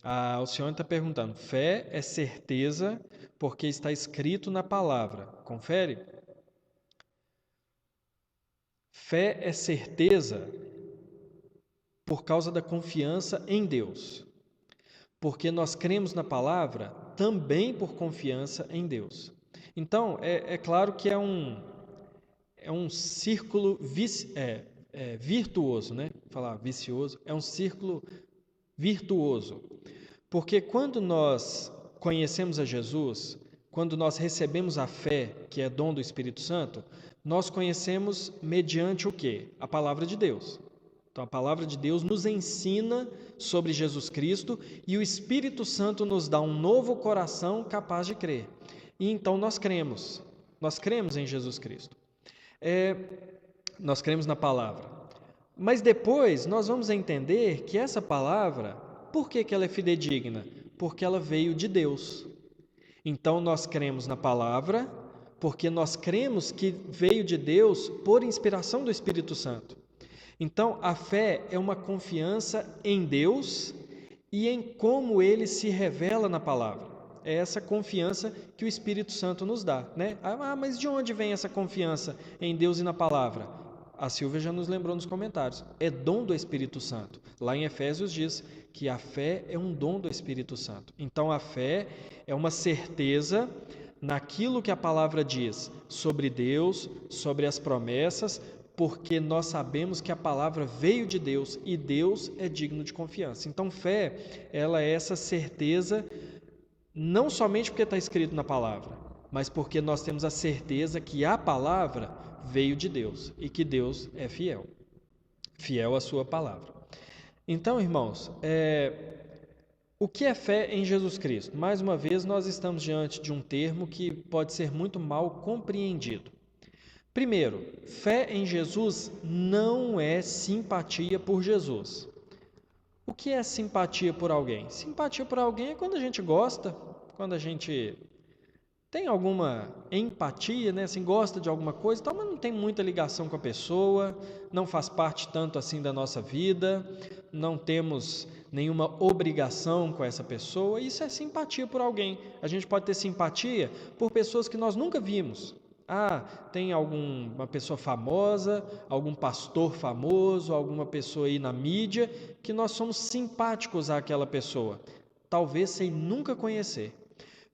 A Alcione está perguntando, fé é certeza porque está escrito na palavra. Confere? Fé é certeza por causa da confiança em Deus. Porque nós cremos na palavra também por confiança em Deus. Então, é claro que é um círculo virtuoso, né? Falar vicioso, é um círculo virtuoso. Porque quando nós conhecemos a Jesus, quando nós recebemos a fé, que é dom do Espírito Santo, nós conhecemos mediante o quê? A palavra de Deus. Então, a palavra de Deus nos ensina sobre Jesus Cristo e o Espírito Santo nos dá um novo coração capaz de crer. E então nós cremos em Jesus Cristo. Nós cremos na palavra. Mas depois nós vamos entender que essa palavra, por que ela é fidedigna? Porque ela veio de Deus. Então nós cremos na palavra, porque nós cremos que veio de Deus por inspiração do Espírito Santo. Então a fé é uma confiança em Deus e em como Ele se revela na palavra. É essa confiança que o Espírito Santo nos dá, né? Mas de onde vem essa confiança em Deus e na palavra? A Silvia já nos lembrou nos comentários. É dom do Espírito Santo. Lá em Efésios diz que a fé é um dom do Espírito Santo. Então a fé é uma certeza naquilo que a palavra diz sobre Deus, sobre as promessas, porque nós sabemos que a palavra veio de Deus e Deus é digno de confiança. Então fé, ela é essa certeza, não somente porque está escrito na palavra, mas porque nós temos a certeza que a palavra veio de Deus e que Deus é fiel à sua palavra. Então, irmãos, o que é fé em Jesus Cristo? Mais uma vez, nós estamos diante de um termo que pode ser muito mal compreendido. Primeiro, fé em Jesus não é simpatia por Jesus. O que é simpatia por alguém? Simpatia por alguém é quando a gente gosta, quando a gente tem alguma empatia, né? Assim, gosta de alguma coisa, mas não tem muita ligação com a pessoa, não faz parte tanto assim da nossa vida, não temos nenhuma obrigação com essa pessoa. Isso é simpatia por alguém. A gente pode ter simpatia por pessoas que nós nunca vimos. Tem alguma pessoa famosa, algum pastor famoso, alguma pessoa aí na mídia, que nós somos simpáticos àquela pessoa, talvez sem nunca conhecer.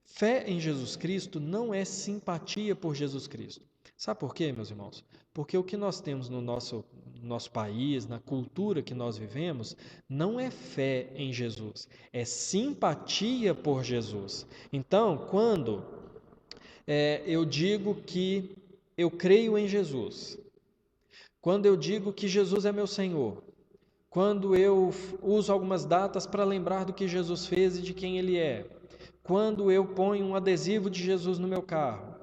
Fé em Jesus Cristo não é simpatia por Jesus Cristo. Sabe por quê, meus irmãos? Porque o que nós temos no nosso país, na cultura que nós vivemos, não é fé em Jesus, é simpatia por Jesus. Então, quando eu digo que eu creio em Jesus, quando eu digo que Jesus é meu Senhor, quando eu uso algumas datas para lembrar do que Jesus fez e de quem Ele é, quando eu ponho um adesivo de Jesus no meu carro,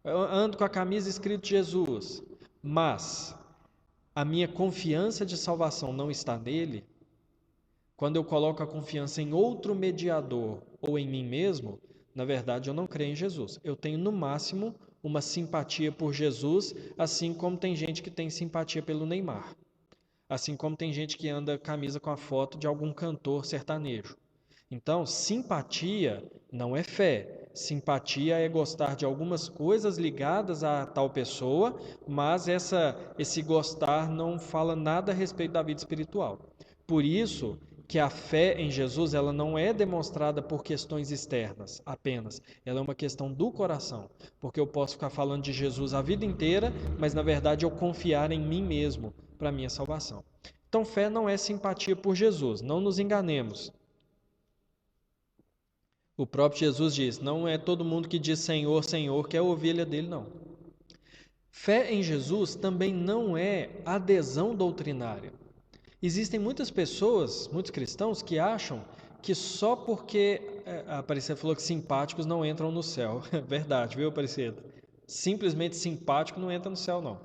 eu ando com a camisa escrito Jesus, mas a minha confiança de salvação não está nele, quando eu coloco a confiança em outro mediador ou em mim mesmo, na verdade eu não creio em Jesus. Eu tenho no máximo uma simpatia por Jesus, assim como tem gente que tem simpatia pelo Neymar. Assim como tem gente que anda camisa com a foto de algum cantor sertanejo. Então, simpatia não é fé. Simpatia é gostar de algumas coisas ligadas a tal pessoa, mas esse gostar não fala nada a respeito da vida espiritual. Por isso que a fé em Jesus ela não é demonstrada por questões externas apenas. Ela é uma questão do coração. Porque eu posso ficar falando de Jesus a vida inteira, mas na verdade eu confiar em mim mesmo para a minha salvação. Então, fé não é simpatia por Jesus. Não nos enganemos. O próprio Jesus diz, não é todo mundo que diz Senhor, Senhor, que é ovelha dele, não. Fé em Jesus também não é adesão doutrinária. Existem muitas pessoas, muitos cristãos, que acham que só porque a Aparecida falou que simpáticos não entram no céu. Verdade, viu, Aparecida? Simplesmente simpático não entra no céu, não.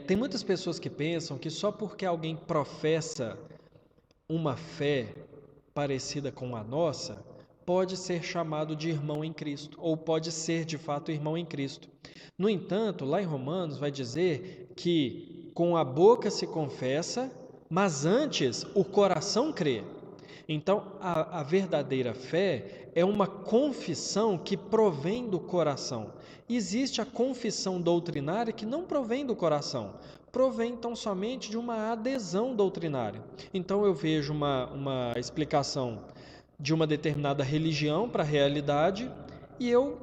Tem muitas pessoas que pensam que só porque alguém professa uma fé parecida com a nossa, pode ser chamado de irmão em Cristo, ou pode ser de fato irmão em Cristo. No entanto, lá em Romanos vai dizer que com a boca se confessa, mas antes o coração crê. Então, a verdadeira fé é uma confissão que provém do coração. Existe a confissão doutrinária que não provém do coração, provém então somente de uma adesão doutrinária. Então, eu vejo uma explicação de uma determinada religião para a realidade e eu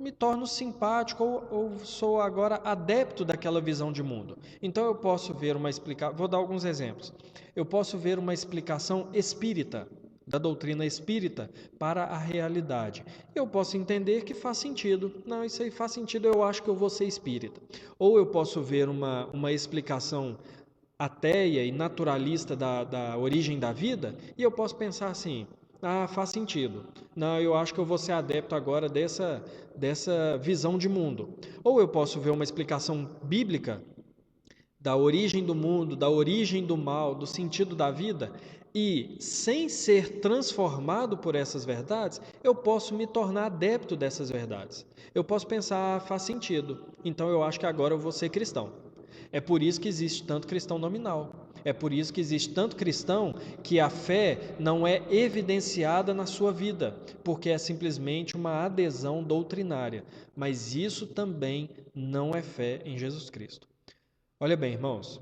me torno simpático ou sou agora adepto daquela visão de mundo. Então eu posso ver uma explicação, vou dar alguns exemplos. Eu posso ver uma explicação espírita, da doutrina espírita, para a realidade. Eu posso entender que faz sentido. Não, isso aí faz sentido, eu acho que eu vou ser espírita. Ou eu posso ver uma explicação ateia e naturalista da origem da vida, e eu posso pensar assim: ah, faz sentido. Não, eu acho que eu vou ser adepto agora dessa visão de mundo. Ou eu posso ver uma explicação bíblica da origem do mundo, da origem do mal, do sentido da vida, e sem ser transformado por essas verdades, eu posso me tornar adepto dessas verdades. Eu posso pensar: ah, faz sentido, então eu acho que agora eu vou ser cristão. É por isso que existe tanto cristão nominal. É por isso que existe tanto cristão que a fé não é evidenciada na sua vida, porque é simplesmente uma adesão doutrinária. Mas isso também não é fé em Jesus Cristo. Olha bem, irmãos,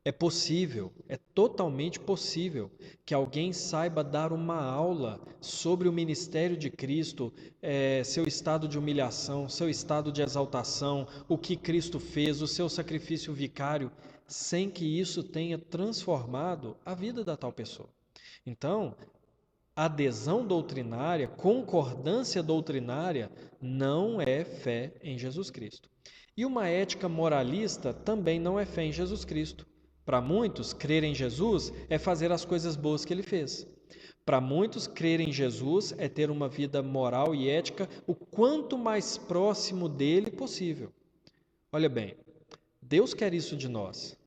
é possível, é totalmente possível que alguém saiba dar uma aula sobre o ministério de Cristo, seu estado de humilhação, seu estado de exaltação, o que Cristo fez, o seu sacrifício vicário, sem que isso tenha transformado a vida da tal pessoa. Então, adesão doutrinária, concordância doutrinária, não é fé em Jesus Cristo. E uma ética moralista também não é fé em Jesus Cristo. Para muitos, crer em Jesus é fazer as coisas boas que ele fez. Para muitos, crer em Jesus é ter uma vida moral e ética o quanto mais próximo dele possível. Olha bem, Deus quer isso de nós,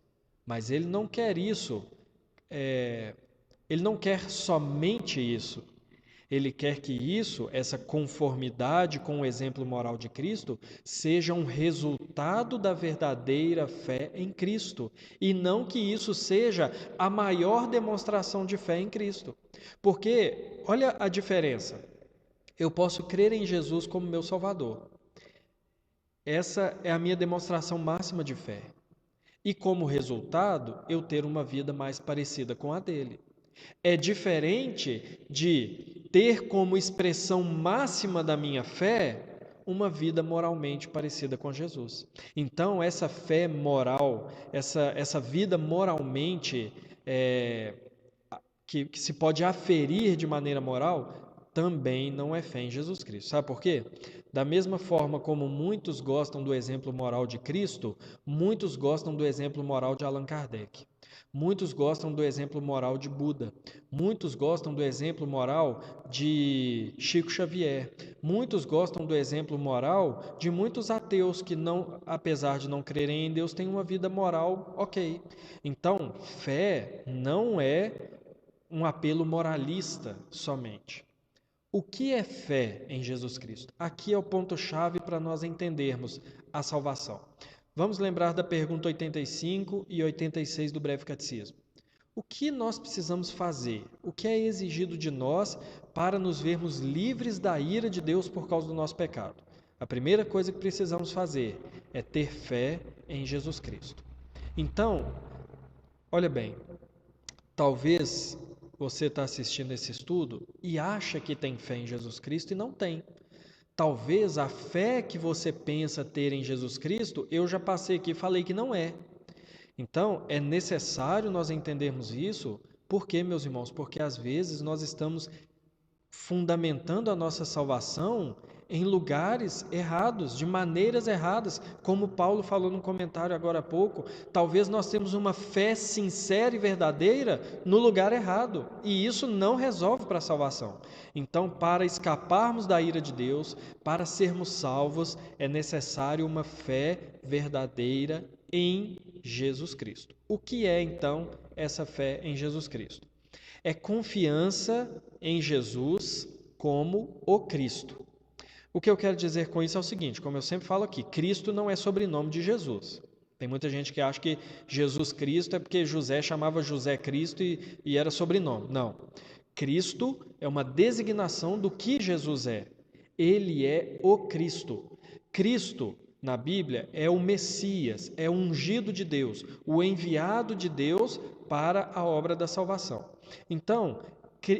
mas ele não quer isso, ele não quer somente isso. Ele quer que isso, essa conformidade com o exemplo moral de Cristo, seja um resultado da verdadeira fé em Cristo, e não que isso seja a maior demonstração de fé em Cristo. Porque, olha a diferença, eu posso crer em Jesus como meu Salvador. Essa é a minha demonstração máxima de fé. E como resultado, eu ter uma vida mais parecida com a dele. É diferente de ter como expressão máxima da minha fé uma vida moralmente parecida com Jesus. Então, essa fé moral, essa vida moralmente que se pode aferir de maneira moral, também não é fé em Jesus Cristo. Sabe por quê? Da mesma forma como muitos gostam do exemplo moral de Cristo, muitos gostam do exemplo moral de Allan Kardec. Muitos gostam do exemplo moral de Buda. Muitos gostam do exemplo moral de Chico Xavier. Muitos gostam do exemplo moral de muitos ateus que, não, apesar de não crerem em Deus, têm uma vida moral ok. Então, fé não é um apelo moralista somente. O que é fé em Jesus Cristo? Aqui é o ponto-chave para nós entendermos a salvação. Vamos lembrar da pergunta 85 e 86 do Breve Catecismo. O que nós precisamos fazer? O que é exigido de nós para nos vermos livres da ira de Deus por causa do nosso pecado? A primeira coisa que precisamos fazer é ter fé em Jesus Cristo. Então, olha bem, talvez você está assistindo esse estudo e acha que tem fé em Jesus Cristo e não tem. Talvez a fé que você pensa ter em Jesus Cristo, eu já passei aqui e falei que não é. Então, é necessário nós entendermos isso. Por quê, meus irmãos? Porque às vezes nós estamos fundamentando a nossa salvação em lugares errados, de maneiras erradas, como Paulo falou no comentário agora há pouco. Talvez nós temos uma fé sincera e verdadeira no lugar errado, e isso não resolve para a salvação. Então, para escaparmos da ira de Deus, para sermos salvos, é necessário uma fé verdadeira em Jesus Cristo. O que é então essa fé em Jesus Cristo? É confiança em Jesus como o Cristo. O que eu quero dizer com isso é o seguinte, como eu sempre falo aqui, Cristo não é sobrenome de Jesus. Tem muita gente que acha que Jesus Cristo é porque José chamava José Cristo e era sobrenome. Não. Cristo é uma designação do que Jesus é. Ele é o Cristo. Cristo, na Bíblia, é o Messias, é o ungido de Deus, o enviado de Deus para a obra da salvação. Então,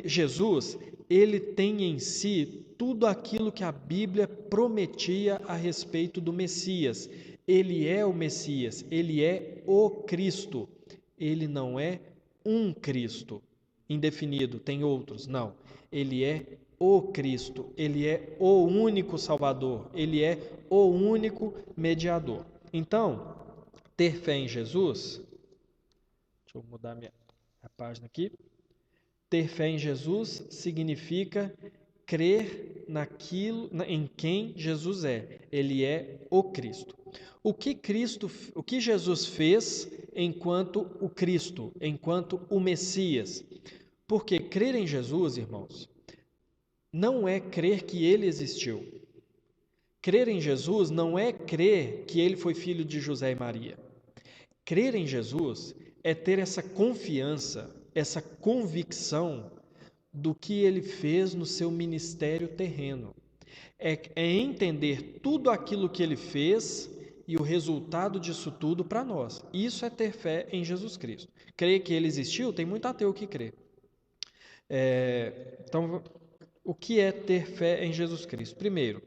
Jesus, ele tem em si tudo aquilo que a Bíblia prometia a respeito do Messias. Ele é o Messias, ele é o Cristo. Ele não é um Cristo indefinido, tem outros, não. Ele é o Cristo, ele é o único Salvador, ele é o único mediador. Então, ter fé em Jesus, deixa eu mudar a página aqui. Ter fé em Jesus significa crer em quem Jesus é. Ele é o Cristo. O que Jesus fez enquanto o Cristo, enquanto o Messias? Porque crer em Jesus, irmãos, não é crer que ele existiu. Crer em Jesus não é crer que ele foi filho de José e Maria. Crer em Jesus é ter essa confiança, essa convicção do que ele fez no seu ministério terreno. É entender tudo aquilo que ele fez e o resultado disso tudo para nós. Isso é ter fé em Jesus Cristo. Crer que ele existiu, tem muito ateu que crê. Então, o que é ter fé em Jesus Cristo? Primeiro,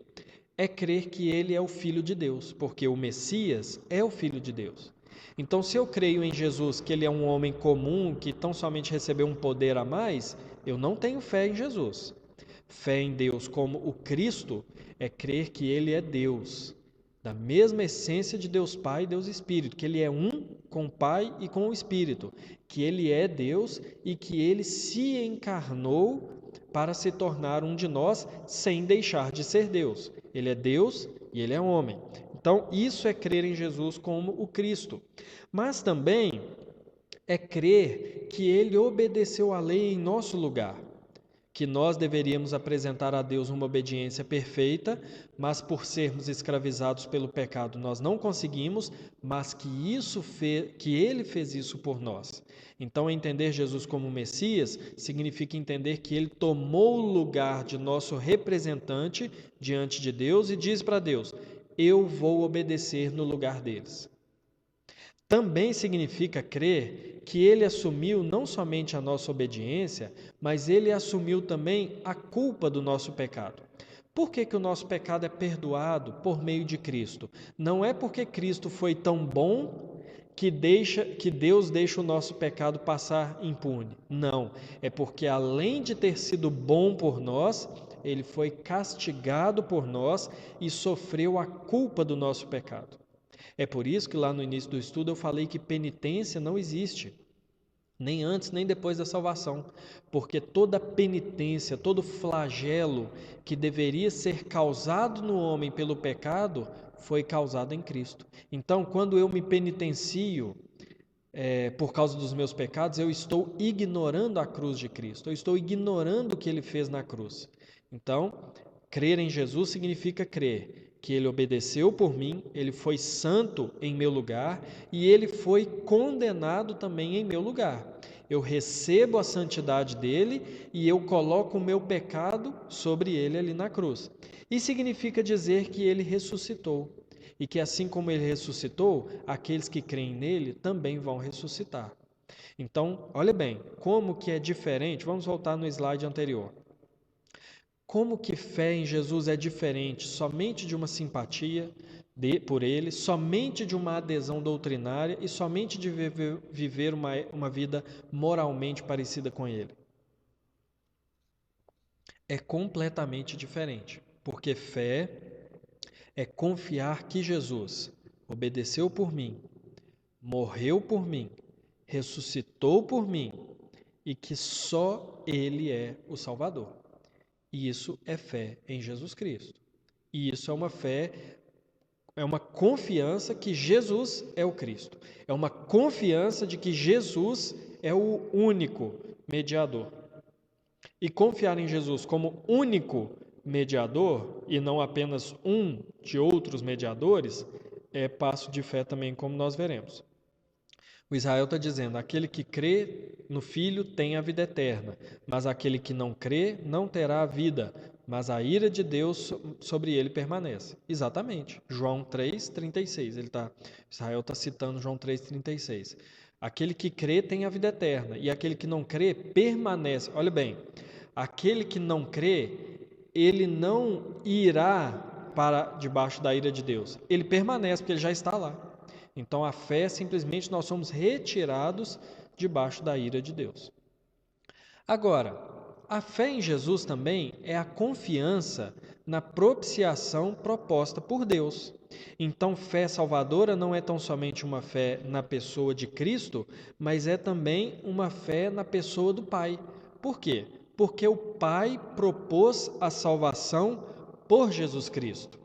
é crer que ele é o Filho de Deus, porque o Messias é o Filho de Deus. Então, se eu creio em Jesus, que ele é um homem comum, que tão somente recebeu um poder a mais, eu não tenho fé em Jesus. Fé em Deus como o Cristo é crer que ele é Deus, da mesma essência de Deus Pai e Deus Espírito, que ele é um com o Pai e com o Espírito, que ele é Deus e que ele se encarnou para se tornar um de nós sem deixar de ser Deus. Ele é Deus e ele é homem. Então, isso é crer em Jesus como o Cristo. Mas também é crer que ele obedeceu à lei em nosso lugar, que nós deveríamos apresentar a Deus uma obediência perfeita, mas por sermos escravizados pelo pecado nós não conseguimos, mas que ele fez isso por nós. Então, entender Jesus como Messias significa entender que ele tomou o lugar de nosso representante diante de Deus e diz para Deus: eu vou obedecer no lugar deles. Também significa crer que ele assumiu não somente a nossa obediência, mas ele assumiu também a culpa do nosso pecado. Por que o nosso pecado é perdoado por meio de Cristo? Não é porque Cristo foi tão bom que Deus deixa o nosso pecado passar impune. Não, é porque além de ter sido bom por nós, ele foi castigado por nós e sofreu a culpa do nosso pecado. É por isso que lá no início do estudo eu falei que penitência não existe, nem antes nem depois da salvação, porque toda penitência, todo flagelo que deveria ser causado no homem pelo pecado, foi causado em Cristo. Então, quando eu me penitencio por causa dos meus pecados, eu estou ignorando a cruz de Cristo, eu estou ignorando o que ele fez na cruz. Então, crer em Jesus significa crer que ele obedeceu por mim, ele foi santo em meu lugar e ele foi condenado também em meu lugar. Eu recebo a santidade dele e eu coloco o meu pecado sobre ele ali na cruz. E significa dizer que ele ressuscitou e que assim como ele ressuscitou, aqueles que creem nele também vão ressuscitar. Então, olha bem, como que é diferente, vamos voltar no slide anterior. Como que fé em Jesus é diferente somente de uma simpatia por ele, somente de uma adesão doutrinária e somente de viver uma vida moralmente parecida com ele? É completamente diferente, porque fé é confiar que Jesus obedeceu por mim, morreu por mim, ressuscitou por mim e que só ele é o Salvador. E isso é fé em Jesus Cristo. E isso é uma fé, é uma confiança que Jesus é o Cristo. É uma confiança de que Jesus é o único mediador. E confiar em Jesus como único mediador, e não apenas um de outros mediadores, é passo de fé também, como nós veremos. O Israel está dizendo: aquele que crê no Filho tem a vida eterna, mas aquele que não crê não terá a vida, mas a ira de Deus sobre ele permanece. Exatamente, João 3,36. Israel está citando João 3,36. Aquele que crê tem a vida eterna, e aquele que não crê permanece. Olha bem, aquele que não crê, ele não irá para debaixo da ira de Deus. Ele permanece, porque ele já está lá. Então a fé é simplesmente nós somos retirados debaixo da ira de Deus. Agora, a fé em Jesus também é a confiança na propiciação proposta por Deus. Então, fé salvadora não é tão somente uma fé na pessoa de Cristo, mas é também uma fé na pessoa do Pai. Por quê? Porque o Pai propôs a salvação por Jesus Cristo.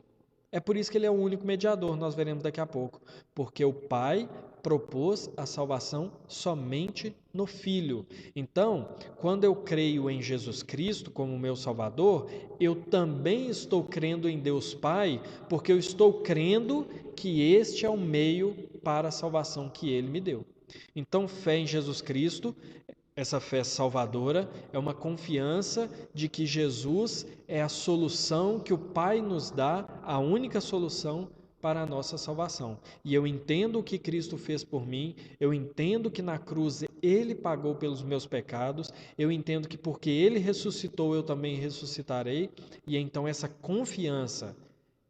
É por isso que ele é o único mediador, nós veremos daqui a pouco. Porque o Pai propôs a salvação somente no Filho. Então, quando eu creio em Jesus Cristo como meu Salvador, eu também estou crendo em Deus Pai, porque eu estou crendo que este é o meio para a salvação que Ele me deu. Então, fé em Jesus Cristo, essa fé salvadora, é uma confiança de que Jesus é a solução que o Pai nos dá, a única solução para a nossa salvação. E eu entendo o que Cristo fez por mim, eu entendo que na cruz Ele pagou pelos meus pecados, eu entendo que porque Ele ressuscitou, eu também ressuscitarei, e então essa confiança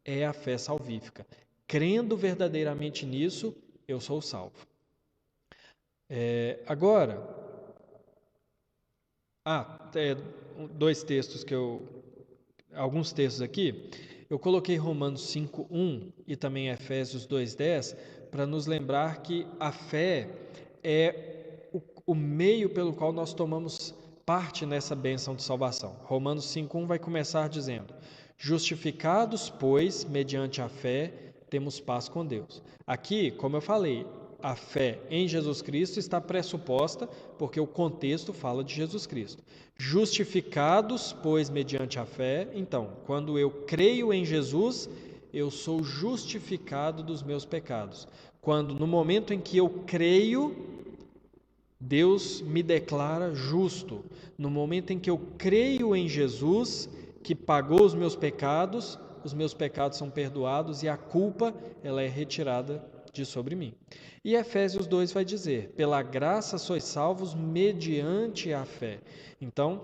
é a fé salvífica. Crendo verdadeiramente nisso, eu sou salvo. Agora, dois textos alguns textos aqui. Eu coloquei Romanos 5:1 e também Efésios 2:10 para nos lembrar que a fé é o meio pelo qual nós tomamos parte nessa bênção de salvação. Romanos 5:1 vai começar dizendo: justificados, pois, mediante a fé, temos paz com Deus. Aqui, como eu falei, a fé em Jesus Cristo está pressuposta porque o contexto fala de Jesus Cristo. Justificados, pois, mediante a fé, então, quando eu creio em Jesus, eu sou justificado dos meus pecados. Quando, no momento em que eu creio, Deus me declara justo. No momento em que eu creio em Jesus, que pagou os meus pecados são perdoados e a culpa ela é retirada de sobre mim. E Efésios 2 vai dizer: pela graça sois salvos mediante a fé. Então,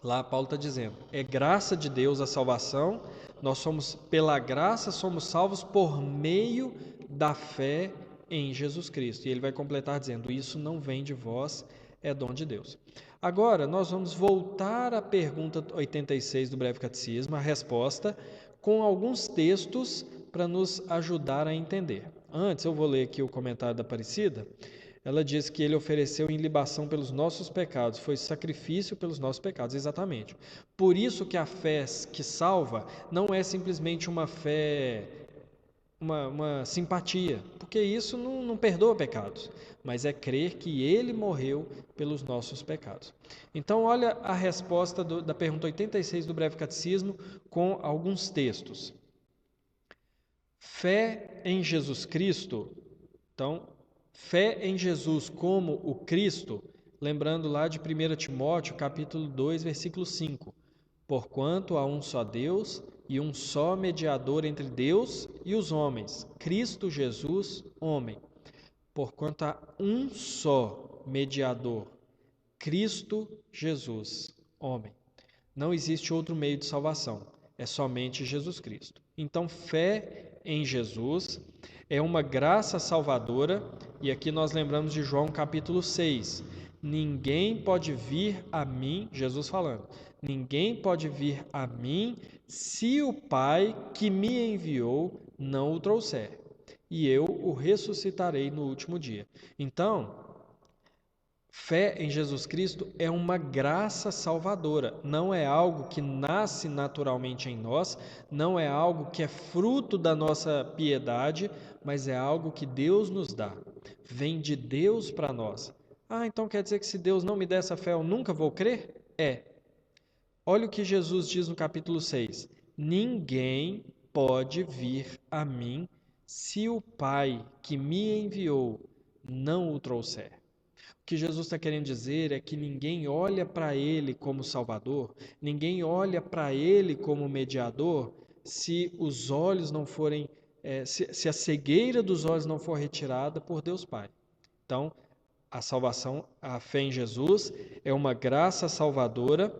lá Paulo está dizendo, é graça de Deus a salvação, nós somos, pela graça, somos salvos por meio da fé em Jesus Cristo. E ele vai completar dizendo, isso não vem de vós, é dom de Deus. Agora, nós vamos voltar à pergunta 86 do Breve Catecismo, a resposta, com alguns textos para nos ajudar a entender. Antes, eu vou ler aqui o comentário da Aparecida. Ela diz que ele ofereceu em libação pelos nossos pecados, foi sacrifício pelos nossos pecados, exatamente. Por isso que a fé que salva não é simplesmente uma fé, uma simpatia, porque isso não perdoa pecados, mas é crer que ele morreu pelos nossos pecados. Então, olha a resposta da pergunta 86 do Breve Catecismo com alguns textos. Fé em Jesus Cristo, então, fé em Jesus como o Cristo, lembrando lá de 1 Timóteo, capítulo 2, versículo 5. Porquanto há um só Deus e um só mediador entre Deus e os homens, Cristo Jesus, homem. Porquanto há um só mediador, Cristo Jesus, homem. Não existe outro meio de salvação, é somente Jesus Cristo. Então, fé em Jesus é uma graça salvadora, e aqui nós lembramos de João capítulo 6. Ninguém pode vir a mim, Jesus falando, ninguém pode vir a mim se o Pai que me enviou não o trouxer, e eu o ressuscitarei no último dia. Então, fé em Jesus Cristo é uma graça salvadora, não é algo que nasce naturalmente em nós, não é algo que é fruto da nossa piedade, mas é algo que Deus nos dá, vem de Deus para nós. Ah, então quer dizer que se Deus não me der essa fé eu nunca vou crer? Olha o que Jesus diz no capítulo 6: ninguém pode vir a mim se o Pai que me enviou não o trouxer. O que Jesus está querendo dizer é que ninguém olha para Ele como Salvador, ninguém olha para Ele como mediador, se os olhos não forem, se a cegueira dos olhos não for retirada por Deus Pai. Então, A salvação, a fé em Jesus, é uma graça salvadora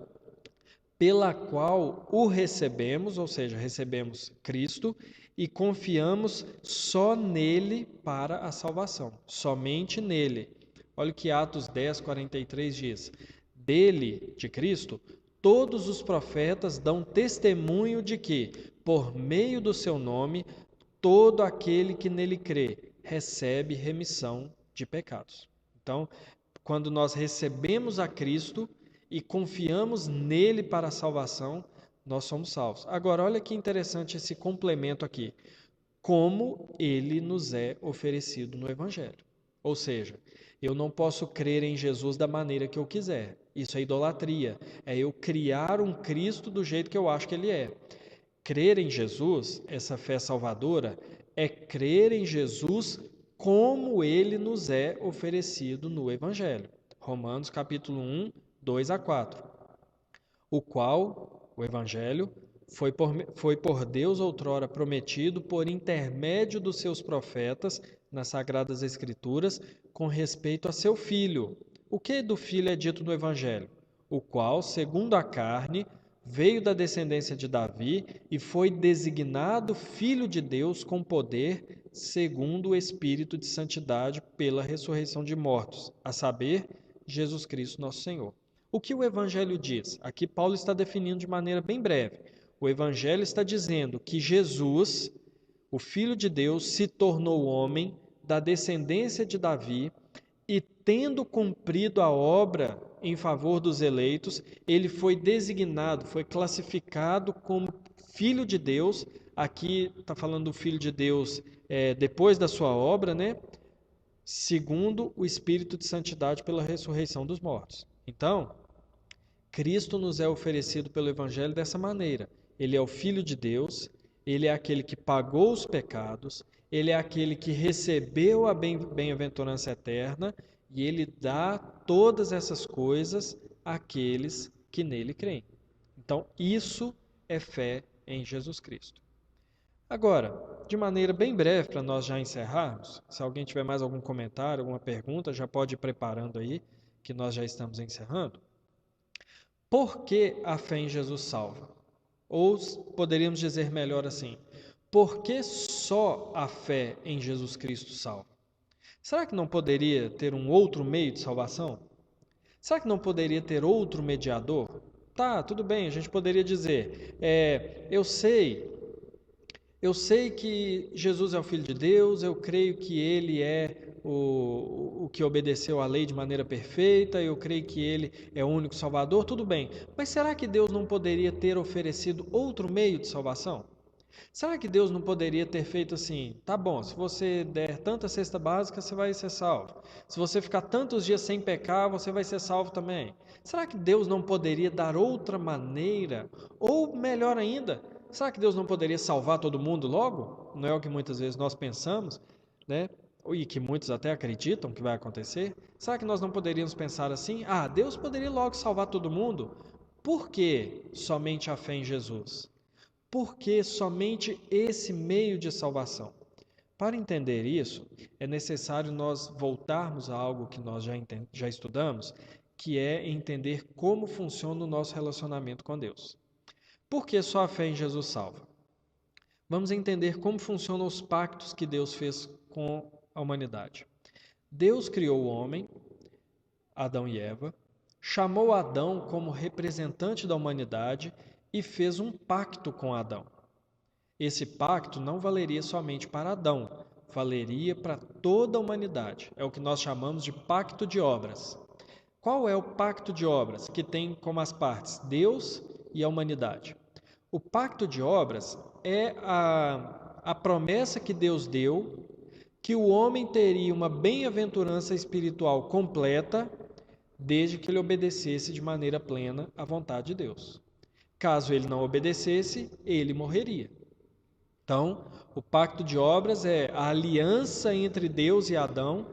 pela qual o recebemos, ou seja, recebemos Cristo e confiamos só nele para a salvação, somente nele. Olha o que Atos 10, 43 diz: dele, de Cristo, todos os profetas dão testemunho de que, por meio do seu nome, todo aquele que nele crê recebe remissão de pecados. Então, quando nós recebemos a Cristo e confiamos nele para a salvação, nós somos salvos. Agora, olha que interessante esse complemento aqui. Como ele nos é oferecido no Evangelho. Ou seja, eu não posso crer em Jesus da maneira que eu quiser. Isso é idolatria. É eu criar um Cristo do jeito que eu acho que ele é. Crer em Jesus, essa fé salvadora, é crer em Jesus como ele nos é oferecido no Evangelho. Romanos capítulo 1, 2 a 4. O qual, o Evangelho, foi por Deus outrora prometido por intermédio dos seus profetas nas Sagradas Escrituras com respeito a seu Filho. O que do Filho é dito no Evangelho? O qual, segundo a carne, veio da descendência de Davi e foi designado Filho de Deus com poder, segundo o Espírito de santidade, pela ressurreição de mortos, a saber, Jesus Cristo nosso Senhor. O que o Evangelho diz? Aqui Paulo está definindo de maneira bem breve. O Evangelho está dizendo que Jesus, o Filho de Deus, se tornou homem da descendência de Davi e, tendo cumprido a obra em favor dos eleitos, ele foi designado, foi classificado como Filho de Deus. Aqui está falando do Filho de Deus depois da sua obra, né? Segundo o Espírito de santidade pela ressurreição dos mortos. Então, Cristo nos é oferecido pelo Evangelho dessa maneira. Ele é o Filho de Deus, ele é aquele que pagou os pecados, ele é aquele que recebeu a bem-aventurança eterna e ele dá todas essas coisas àqueles que nele creem. Então, isso é fé em Jesus Cristo. Agora, de maneira bem breve, para nós já encerrarmos, se alguém tiver mais algum comentário, alguma pergunta, já pode ir preparando aí, que nós já estamos encerrando. Por que a fé em Jesus salva? Ou poderíamos dizer melhor assim, por que só a fé em Jesus Cristo salva? Será que não poderia ter um outro meio de salvação? Será que não poderia ter outro mediador? Tá, tudo bem, a gente poderia dizer, eu sei que Jesus é o Filho de Deus, eu creio que ele é o que obedeceu à lei de maneira perfeita, eu creio que ele é o único Salvador, tudo bem. Mas será que Deus não poderia ter oferecido outro meio de salvação? Será que Deus não poderia ter feito assim? Tá bom, se você der tanta cesta básica, você vai ser salvo. Se você ficar tantos dias sem pecar, você vai ser salvo também. Será que Deus não poderia dar outra maneira? Ou melhor ainda, será que Deus não poderia salvar todo mundo logo? Não é o que muitas vezes nós pensamos, né? E que muitos até acreditam que vai acontecer. Será que nós não poderíamos pensar assim? Ah, Deus poderia logo salvar todo mundo? Por que somente a fé em Jesus? Por que somente esse meio de salvação? Para entender isso, é necessário nós voltarmos a algo que nós já estudamos, que é entender como funciona o nosso relacionamento com Deus. Por que só a fé em Jesus salva? Vamos entender como funcionam os pactos que Deus fez com a humanidade. Deus criou o homem, Adão e Eva, chamou Adão como representante da humanidade e fez um pacto com Adão. Esse pacto não valeria somente para Adão, valeria para toda a humanidade. É o que nós chamamos de pacto de obras. Qual é o pacto de obras que tem como as partes Deus e a humanidade? O pacto de obras é a promessa que Deus deu que o homem teria uma bem-aventurança espiritual completa desde que ele obedecesse de maneira plena à vontade de Deus. Caso ele não obedecesse, ele morreria. Então, o pacto de obras é a aliança entre Deus e Adão,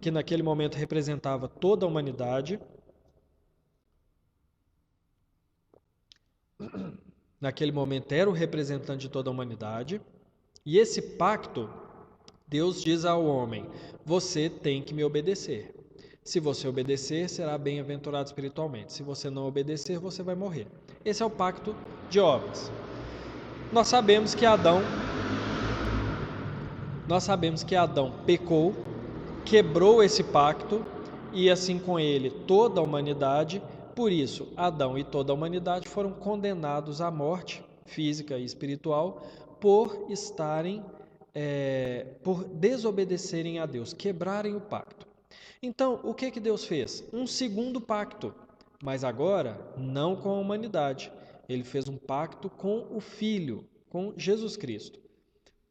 que naquele momento representava toda a humanidade. Naquele momento era o representante de toda a humanidade. E esse pacto, Deus diz ao homem: você tem que me obedecer. Se você obedecer, será bem-aventurado espiritualmente. Se você não obedecer, você vai morrer. Esse é o pacto de obras. Nós sabemos que Adão pecou, quebrou esse pacto e assim com ele toda a humanidade. Por isso, Adão e toda a humanidade foram condenados à morte física e espiritual por por desobedecerem a Deus, quebrarem o pacto. Então, o que Deus fez? Um segundo pacto, mas agora não com a humanidade. Ele fez um pacto com o Filho, com Jesus Cristo,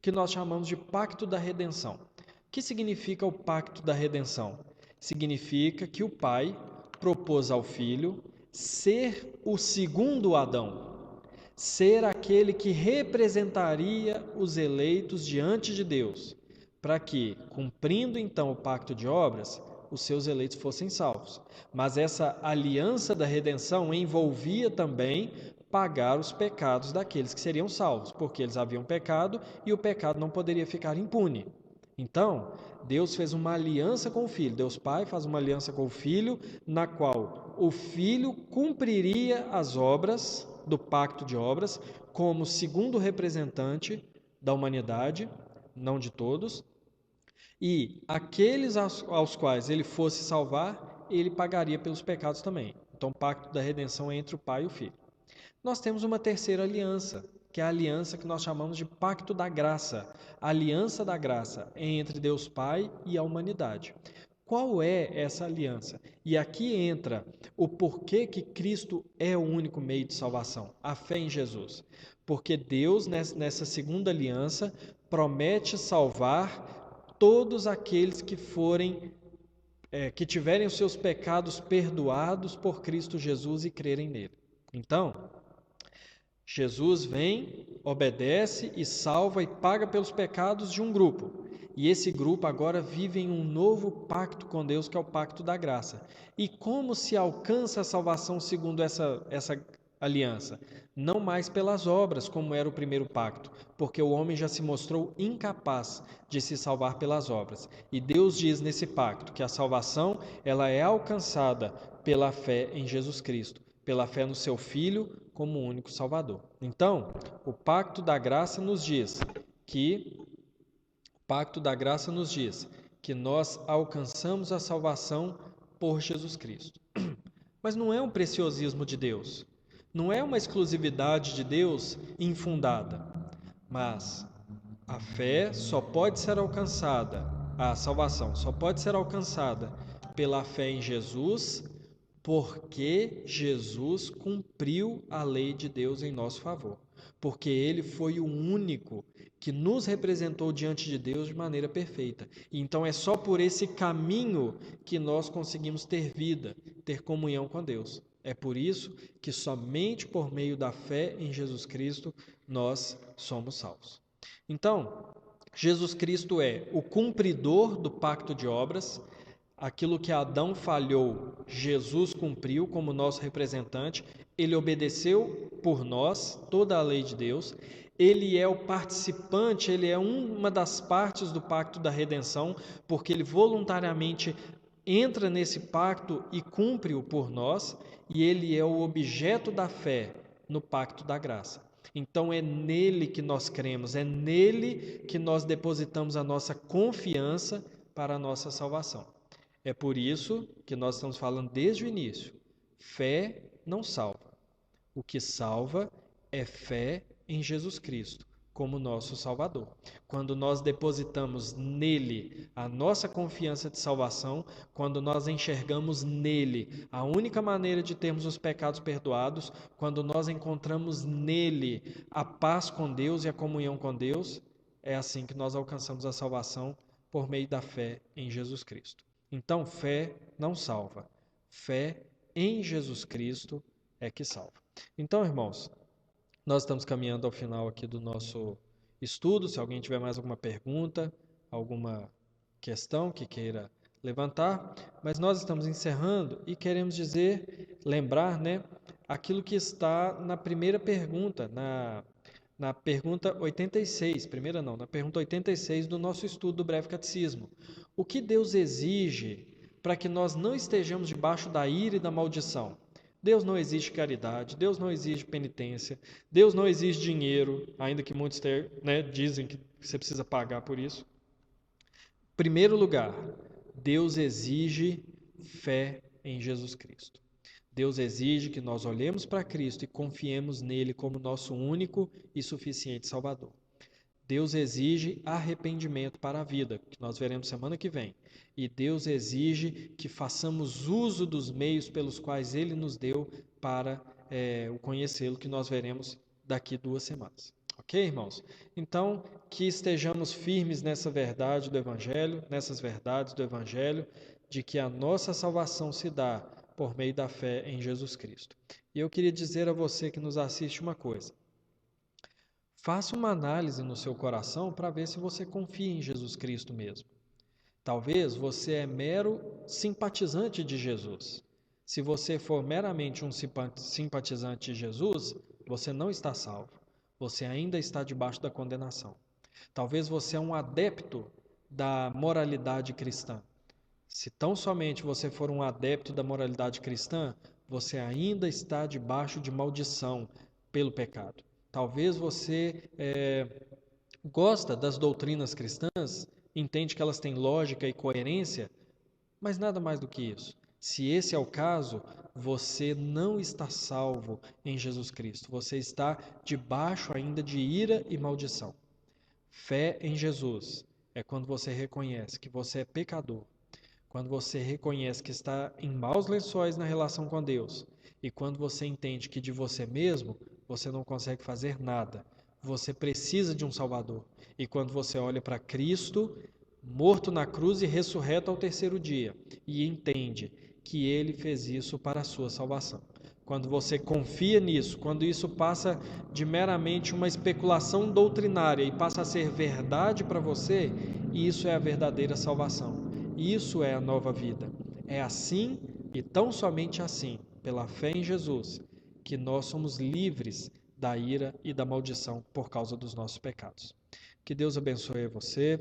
que nós chamamos de pacto da redenção. O que significa o pacto da redenção? Significa que o Pai propôs ao Filho ser o segundo Adão, ser aquele que representaria os eleitos diante de Deus, para que, cumprindo então o pacto de obras, os seus eleitos fossem salvos. Mas essa aliança da redenção envolvia também pagar os pecados daqueles que seriam salvos, porque eles haviam pecado e o pecado não poderia ficar impune. Então, Deus fez uma aliança com o Filho, Deus Pai faz uma aliança com o Filho, na qual o Filho cumpriria as obras do pacto de obras como segundo representante da humanidade, não de todos, e aqueles aos quais ele fosse salvar, ele pagaria pelos pecados também. Então, o pacto da redenção é entre o Pai e o Filho. Nós temos uma terceira aliança, que é a aliança que nós chamamos de Pacto da Graça, a aliança da graça entre Deus Pai e a humanidade. Qual é essa aliança? E aqui entra o porquê que Cristo é o único meio de salvação, a fé em Jesus. Porque Deus, nessa segunda aliança, promete salvar todos aqueles que tiverem os seus pecados perdoados por Cristo Jesus e crerem nele. Então, Jesus vem, obedece e salva e paga pelos pecados de um grupo. E esse grupo agora vive em um novo pacto com Deus, que é o pacto da graça. E como se alcança a salvação segundo essa aliança? Não mais pelas obras, como era o primeiro pacto, porque o homem já se mostrou incapaz de se salvar pelas obras. E Deus diz nesse pacto que a salvação ela é alcançada pela fé em Jesus Cristo, pela fé no seu Filho como o único Salvador. Então, o pacto da graça nos diz que nós alcançamos a salvação por Jesus Cristo. Mas não é um preciosismo de Deus, não é uma exclusividade de Deus infundada, mas a fé só pode ser alcançada, a salvação só pode ser alcançada pela fé em Jesus, porque Jesus cumpriu a lei de Deus em nosso favor. Porque ele foi o único que nos representou diante de Deus de maneira perfeita. E então é só por esse caminho que nós conseguimos ter vida, ter comunhão com Deus. É por isso que somente por meio da fé em Jesus Cristo nós somos salvos. Então, Jesus Cristo é o cumpridor do pacto de obras. Aquilo que Adão falhou, Jesus cumpriu como nosso representante. Ele obedeceu por nós toda a lei de Deus. Ele é o participante, ele é uma das partes do pacto da redenção, porque ele voluntariamente entra nesse pacto e cumpre-o por nós, e ele é o objeto da fé no pacto da graça. Então é nele que nós cremos, é nele que nós depositamos a nossa confiança para a nossa salvação. É por isso que nós estamos falando desde o início. Fé não salva. O que salva é fé em Jesus Cristo como nosso Salvador. Quando nós depositamos nele a nossa confiança de salvação, quando nós enxergamos nele a única maneira de termos os pecados perdoados, quando nós encontramos nele a paz com Deus e a comunhão com Deus, é assim que nós alcançamos a salvação por meio da fé em Jesus Cristo. Então, fé não salva. Fé em Jesus Cristo é que salva. Então, irmãos, nós estamos caminhando ao final aqui do nosso estudo. Se alguém tiver mais alguma pergunta, alguma questão que queira levantar, mas nós estamos encerrando e queremos lembrar, aquilo que está na primeira pergunta, na pergunta 86, na pergunta 86 do nosso estudo do Breve Catecismo. O que Deus exige para que nós não estejamos debaixo da ira e da maldição. Deus não exige caridade, Deus não exige penitência, Deus não exige dinheiro, ainda que muitos dizem que você precisa pagar por isso. Em primeiro lugar, Deus exige fé em Jesus Cristo. Deus exige que nós olhemos para Cristo e confiemos nele como nosso único e suficiente Salvador. Deus exige arrependimento para a vida, que nós veremos semana que vem. E Deus exige que façamos uso dos meios pelos quais Ele nos deu para o conhecê-lo, que nós veremos daqui 2 semanas. Ok, irmãos? Então, que estejamos firmes nessa verdade do Evangelho, nessas verdades do Evangelho, de que a nossa salvação se dá por meio da fé em Jesus Cristo. E eu queria dizer a você que nos assiste uma coisa. Faça uma análise no seu coração para ver se você confia em Jesus Cristo mesmo. Talvez você é mero simpatizante de Jesus. Se você for meramente um simpatizante de Jesus, você não está salvo. Você ainda está debaixo da condenação. Talvez você é um adepto da moralidade cristã. Se tão somente você for um adepto da moralidade cristã, você ainda está debaixo de maldição pelo pecado. Talvez você gosta das doutrinas cristãs, entende que elas têm lógica e coerência, mas nada mais do que isso. Se esse é o caso, você não está salvo em Jesus Cristo. Você está debaixo ainda de ira e maldição. Fé em Jesus é quando você reconhece que você é pecador, quando você reconhece que está em maus lençóis na relação com Deus e quando você entende que de você mesmo você não consegue fazer nada. Você precisa de um Salvador. E quando você olha para Cristo, morto na cruz e ressurreto ao 3º dia, e entende que Ele fez isso para a sua salvação. Quando você confia nisso, quando isso passa de meramente uma especulação doutrinária e passa a ser verdade para você, isso é a verdadeira salvação. Isso é a nova vida. É assim e tão somente assim, pela fé em Jesus, que nós somos livres da ira e da maldição por causa dos nossos pecados. Que Deus abençoe você,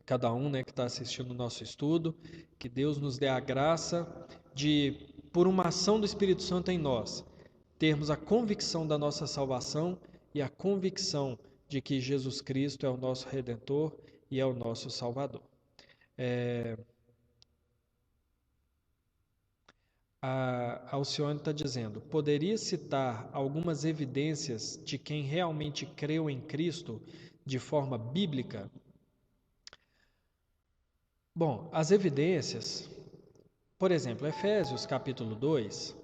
cada um que está assistindo o nosso estudo, que Deus nos dê a graça de, por uma ação do Espírito Santo em nós, termos a convicção da nossa salvação e a convicção de que Jesus Cristo é o nosso Redentor e é o nosso Salvador. A Alcione está dizendo, poderia citar algumas evidências de quem realmente creu em Cristo de forma bíblica? Bom, as evidências, por exemplo, Efésios capítulo 2,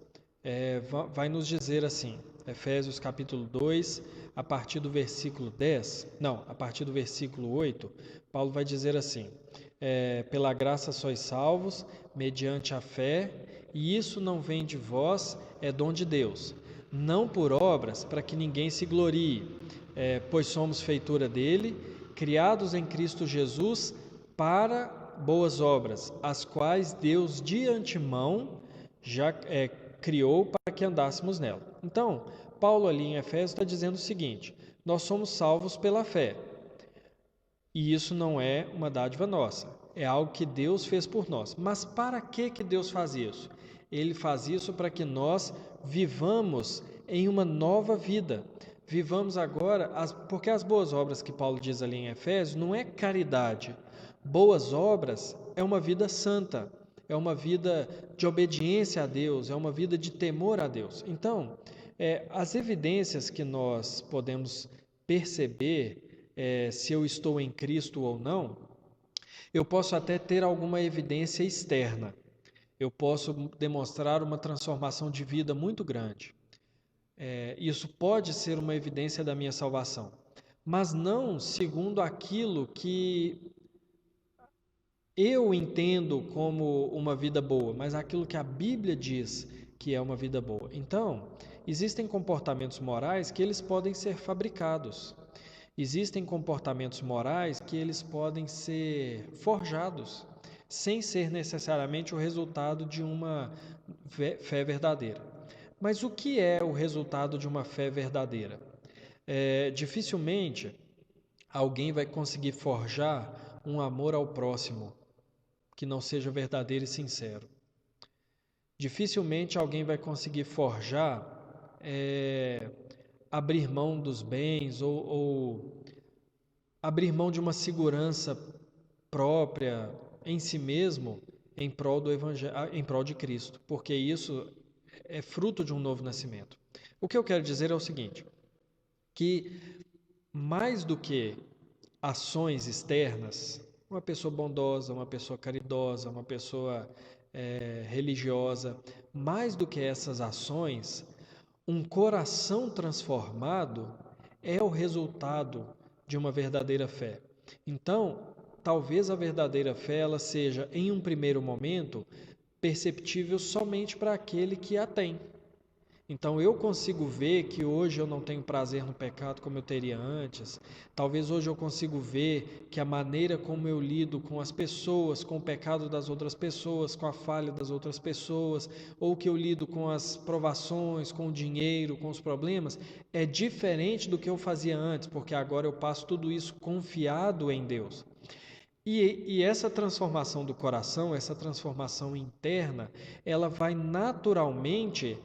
vai nos dizer assim, Efésios capítulo 2, a partir do versículo 10, não, a partir do versículo 8, Paulo vai dizer assim, pela graça sois salvos, mediante a fé, e isso não vem de vós, é dom de Deus, não por obras, para que ninguém se glorie, pois somos feitura dele, criados em Cristo Jesus para boas obras, as quais Deus de antemão já criou para que andássemos nela. Então, Paulo ali em Efésios está dizendo o seguinte, nós somos salvos pela fé, e isso não é uma dádiva nossa, é algo que Deus fez por nós. Mas para que Deus faz isso? Ele faz isso para que nós vivamos em uma nova vida. Vivamos agora, porque as boas obras que Paulo diz ali em Efésios não é caridade. Boas obras é uma vida santa, é uma vida de obediência a Deus, é uma vida de temor a Deus. Então, as evidências que nós podemos perceber se eu estou em Cristo ou não, eu posso até ter alguma evidência externa. Eu posso demonstrar uma transformação de vida muito grande. Isso pode ser uma evidência da minha salvação, mas não segundo aquilo que eu entendo como uma vida boa, mas aquilo que a Bíblia diz que é uma vida boa. Então, existem comportamentos morais que eles podem ser fabricados. Existem comportamentos morais que eles podem ser forjados, sem ser necessariamente o resultado de uma fé verdadeira. Mas o que é o resultado de uma fé verdadeira? Dificilmente alguém vai conseguir forjar um amor ao próximo que não seja verdadeiro e sincero. Dificilmente alguém vai conseguir forjar, abrir mão dos bens ou abrir mão de uma segurança própria em si mesmo em prol do evangelho, em prol de Cristo, porque isso é fruto de um novo nascimento. O que eu quero dizer é o seguinte, que mais do que ações externas, uma pessoa bondosa, uma pessoa caridosa, uma pessoa religiosa, mais do que essas ações, um coração transformado é o resultado de uma verdadeira fé. Então, talvez a verdadeira fé ela seja, em um primeiro momento, perceptível somente para aquele que a tem. Então eu consigo ver que hoje eu não tenho prazer no pecado como eu teria antes. Talvez hoje eu consigo ver que a maneira como eu lido com as pessoas, com o pecado das outras pessoas, com a falha das outras pessoas, ou que eu lido com as provações, com o dinheiro, com os problemas, é diferente do que eu fazia antes, porque agora eu passo tudo isso confiado em Deus. E essa transformação do coração, essa transformação interna, ela vai naturalmente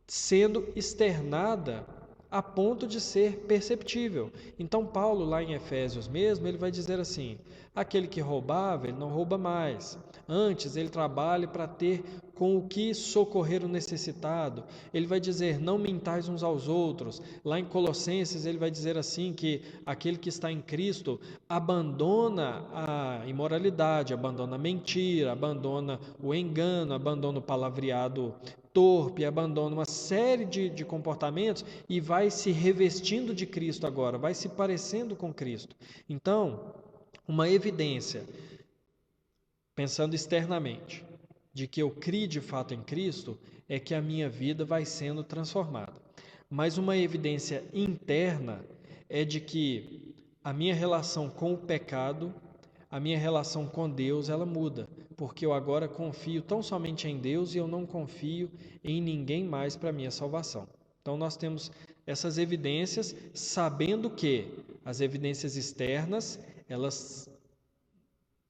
sendo externada a ponto de ser perceptível. Então, Paulo, lá em Efésios mesmo, ele vai dizer assim: aquele que roubava, ele não rouba mais. Antes, ele trabalha para ter com o que socorrer o necessitado. Ele vai dizer: não mintais uns aos outros. Lá em Colossenses, ele vai dizer assim: que aquele que está em Cristo abandona a imoralidade, abandona a mentira, abandona o engano, abandona o palavreado torpe, abandona uma série de comportamentos e vai se revestindo de Cristo agora, vai se parecendo com Cristo. Então, uma evidência, pensando externamente, de que eu crie de fato em Cristo, é que a minha vida vai sendo transformada. Mas uma evidência interna é de que a minha relação com o pecado, a minha relação com Deus, ela muda, porque eu agora confio tão somente em Deus e eu não confio em ninguém mais para a minha salvação. Então nós temos essas evidências, sabendo que as evidências externas,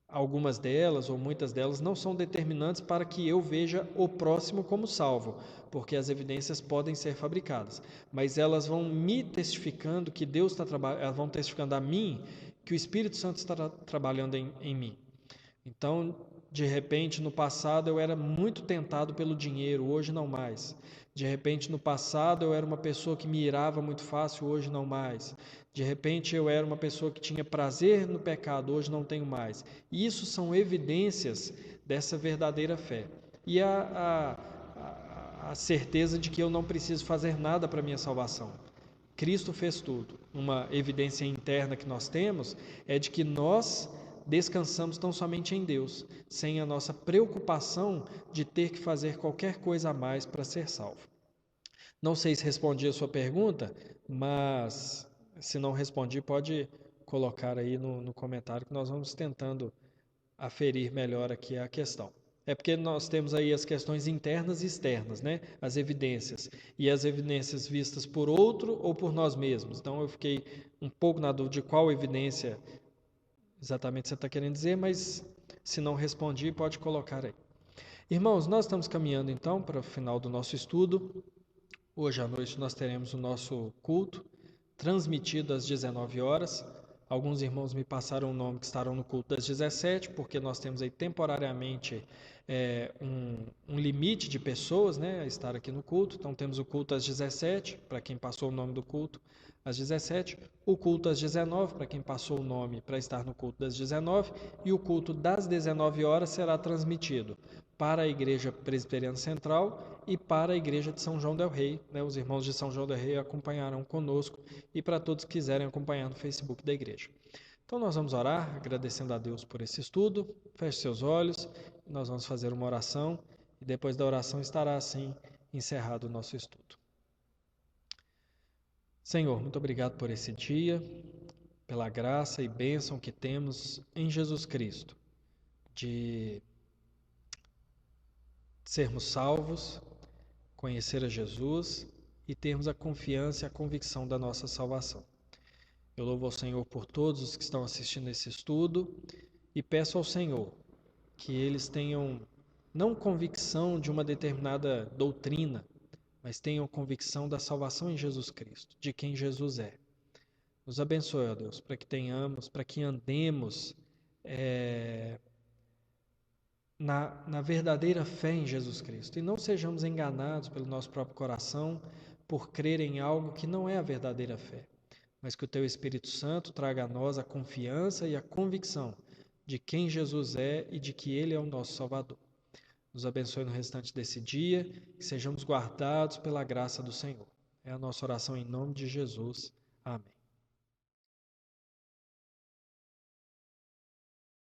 algumas delas ou muitas delas não são determinantes para que eu veja o próximo como salvo, porque as evidências podem ser fabricadas, mas elas vão me testificando que Deus está trabalhando, elas vão testificando a mim que o Espírito Santo está trabalhando em mim. Então, de repente, no passado eu era muito tentado pelo dinheiro, hoje não mais. De repente, no passado eu era uma pessoa que me irava muito fácil, hoje não mais. De repente, eu era uma pessoa que tinha prazer no pecado, hoje não tenho mais. Isso são evidências dessa verdadeira fé. E a certeza de que eu não preciso fazer nada para a minha salvação. Cristo fez tudo. Uma evidência interna que nós temos é de que nós descansamos tão somente em Deus, sem a nossa preocupação de ter que fazer qualquer coisa a mais para ser salvo. Não sei se respondi a sua pergunta, mas se não respondi, pode colocar aí no comentário que nós vamos tentando aferir melhor aqui a questão. É porque nós temos aí as questões internas e externas, né? As evidências. E as evidências vistas por outro ou por nós mesmos. Então eu fiquei um pouco na dúvida de qual evidência exatamente você está querendo dizer, mas se não respondi, pode colocar aí. Irmãos, nós estamos caminhando então para o final do nosso estudo. Hoje à noite nós teremos o nosso culto, transmitido às 19 horas. Alguns irmãos me passaram o nome que estarão no culto das 17, porque nós temos aí temporariamente um limite de pessoas, né, a estar aqui no culto. Então temos o culto às 17, para quem passou o nome do culto, às 17, o culto às 19, para quem passou o nome para estar no culto das 19, e o culto das 19 horas será transmitido para a Igreja Presbiteriana Central e para a Igreja de São João del Rei. Né? Os irmãos de São João del Rei acompanharão conosco e para todos que quiserem acompanhar no Facebook da igreja. Então nós vamos orar, agradecendo a Deus por esse estudo. Feche seus olhos, nós vamos fazer uma oração e depois da oração estará assim encerrado o nosso estudo. Senhor, muito obrigado por esse dia, pela graça e bênção que temos em Jesus Cristo, de sermos salvos, conhecer a Jesus e termos a confiança e a convicção da nossa salvação. Eu louvo ao Senhor por todos os que estão assistindo esse estudo e peço ao Senhor que eles tenham não convicção de uma determinada doutrina, mas tenham convicção da salvação em Jesus Cristo, de quem Jesus é. Nos abençoe, ó Deus, para que tenhamos, para que andemos na verdadeira fé em Jesus Cristo e não sejamos enganados pelo nosso próprio coração por crer em algo que não é a verdadeira fé, mas que o Teu Espírito Santo traga a nós a confiança e a convicção de quem Jesus é e de que Ele é o nosso Salvador. Nos abençoe no restante desse dia, que sejamos guardados pela graça do Senhor. É a nossa oração em nome de Jesus. Amém.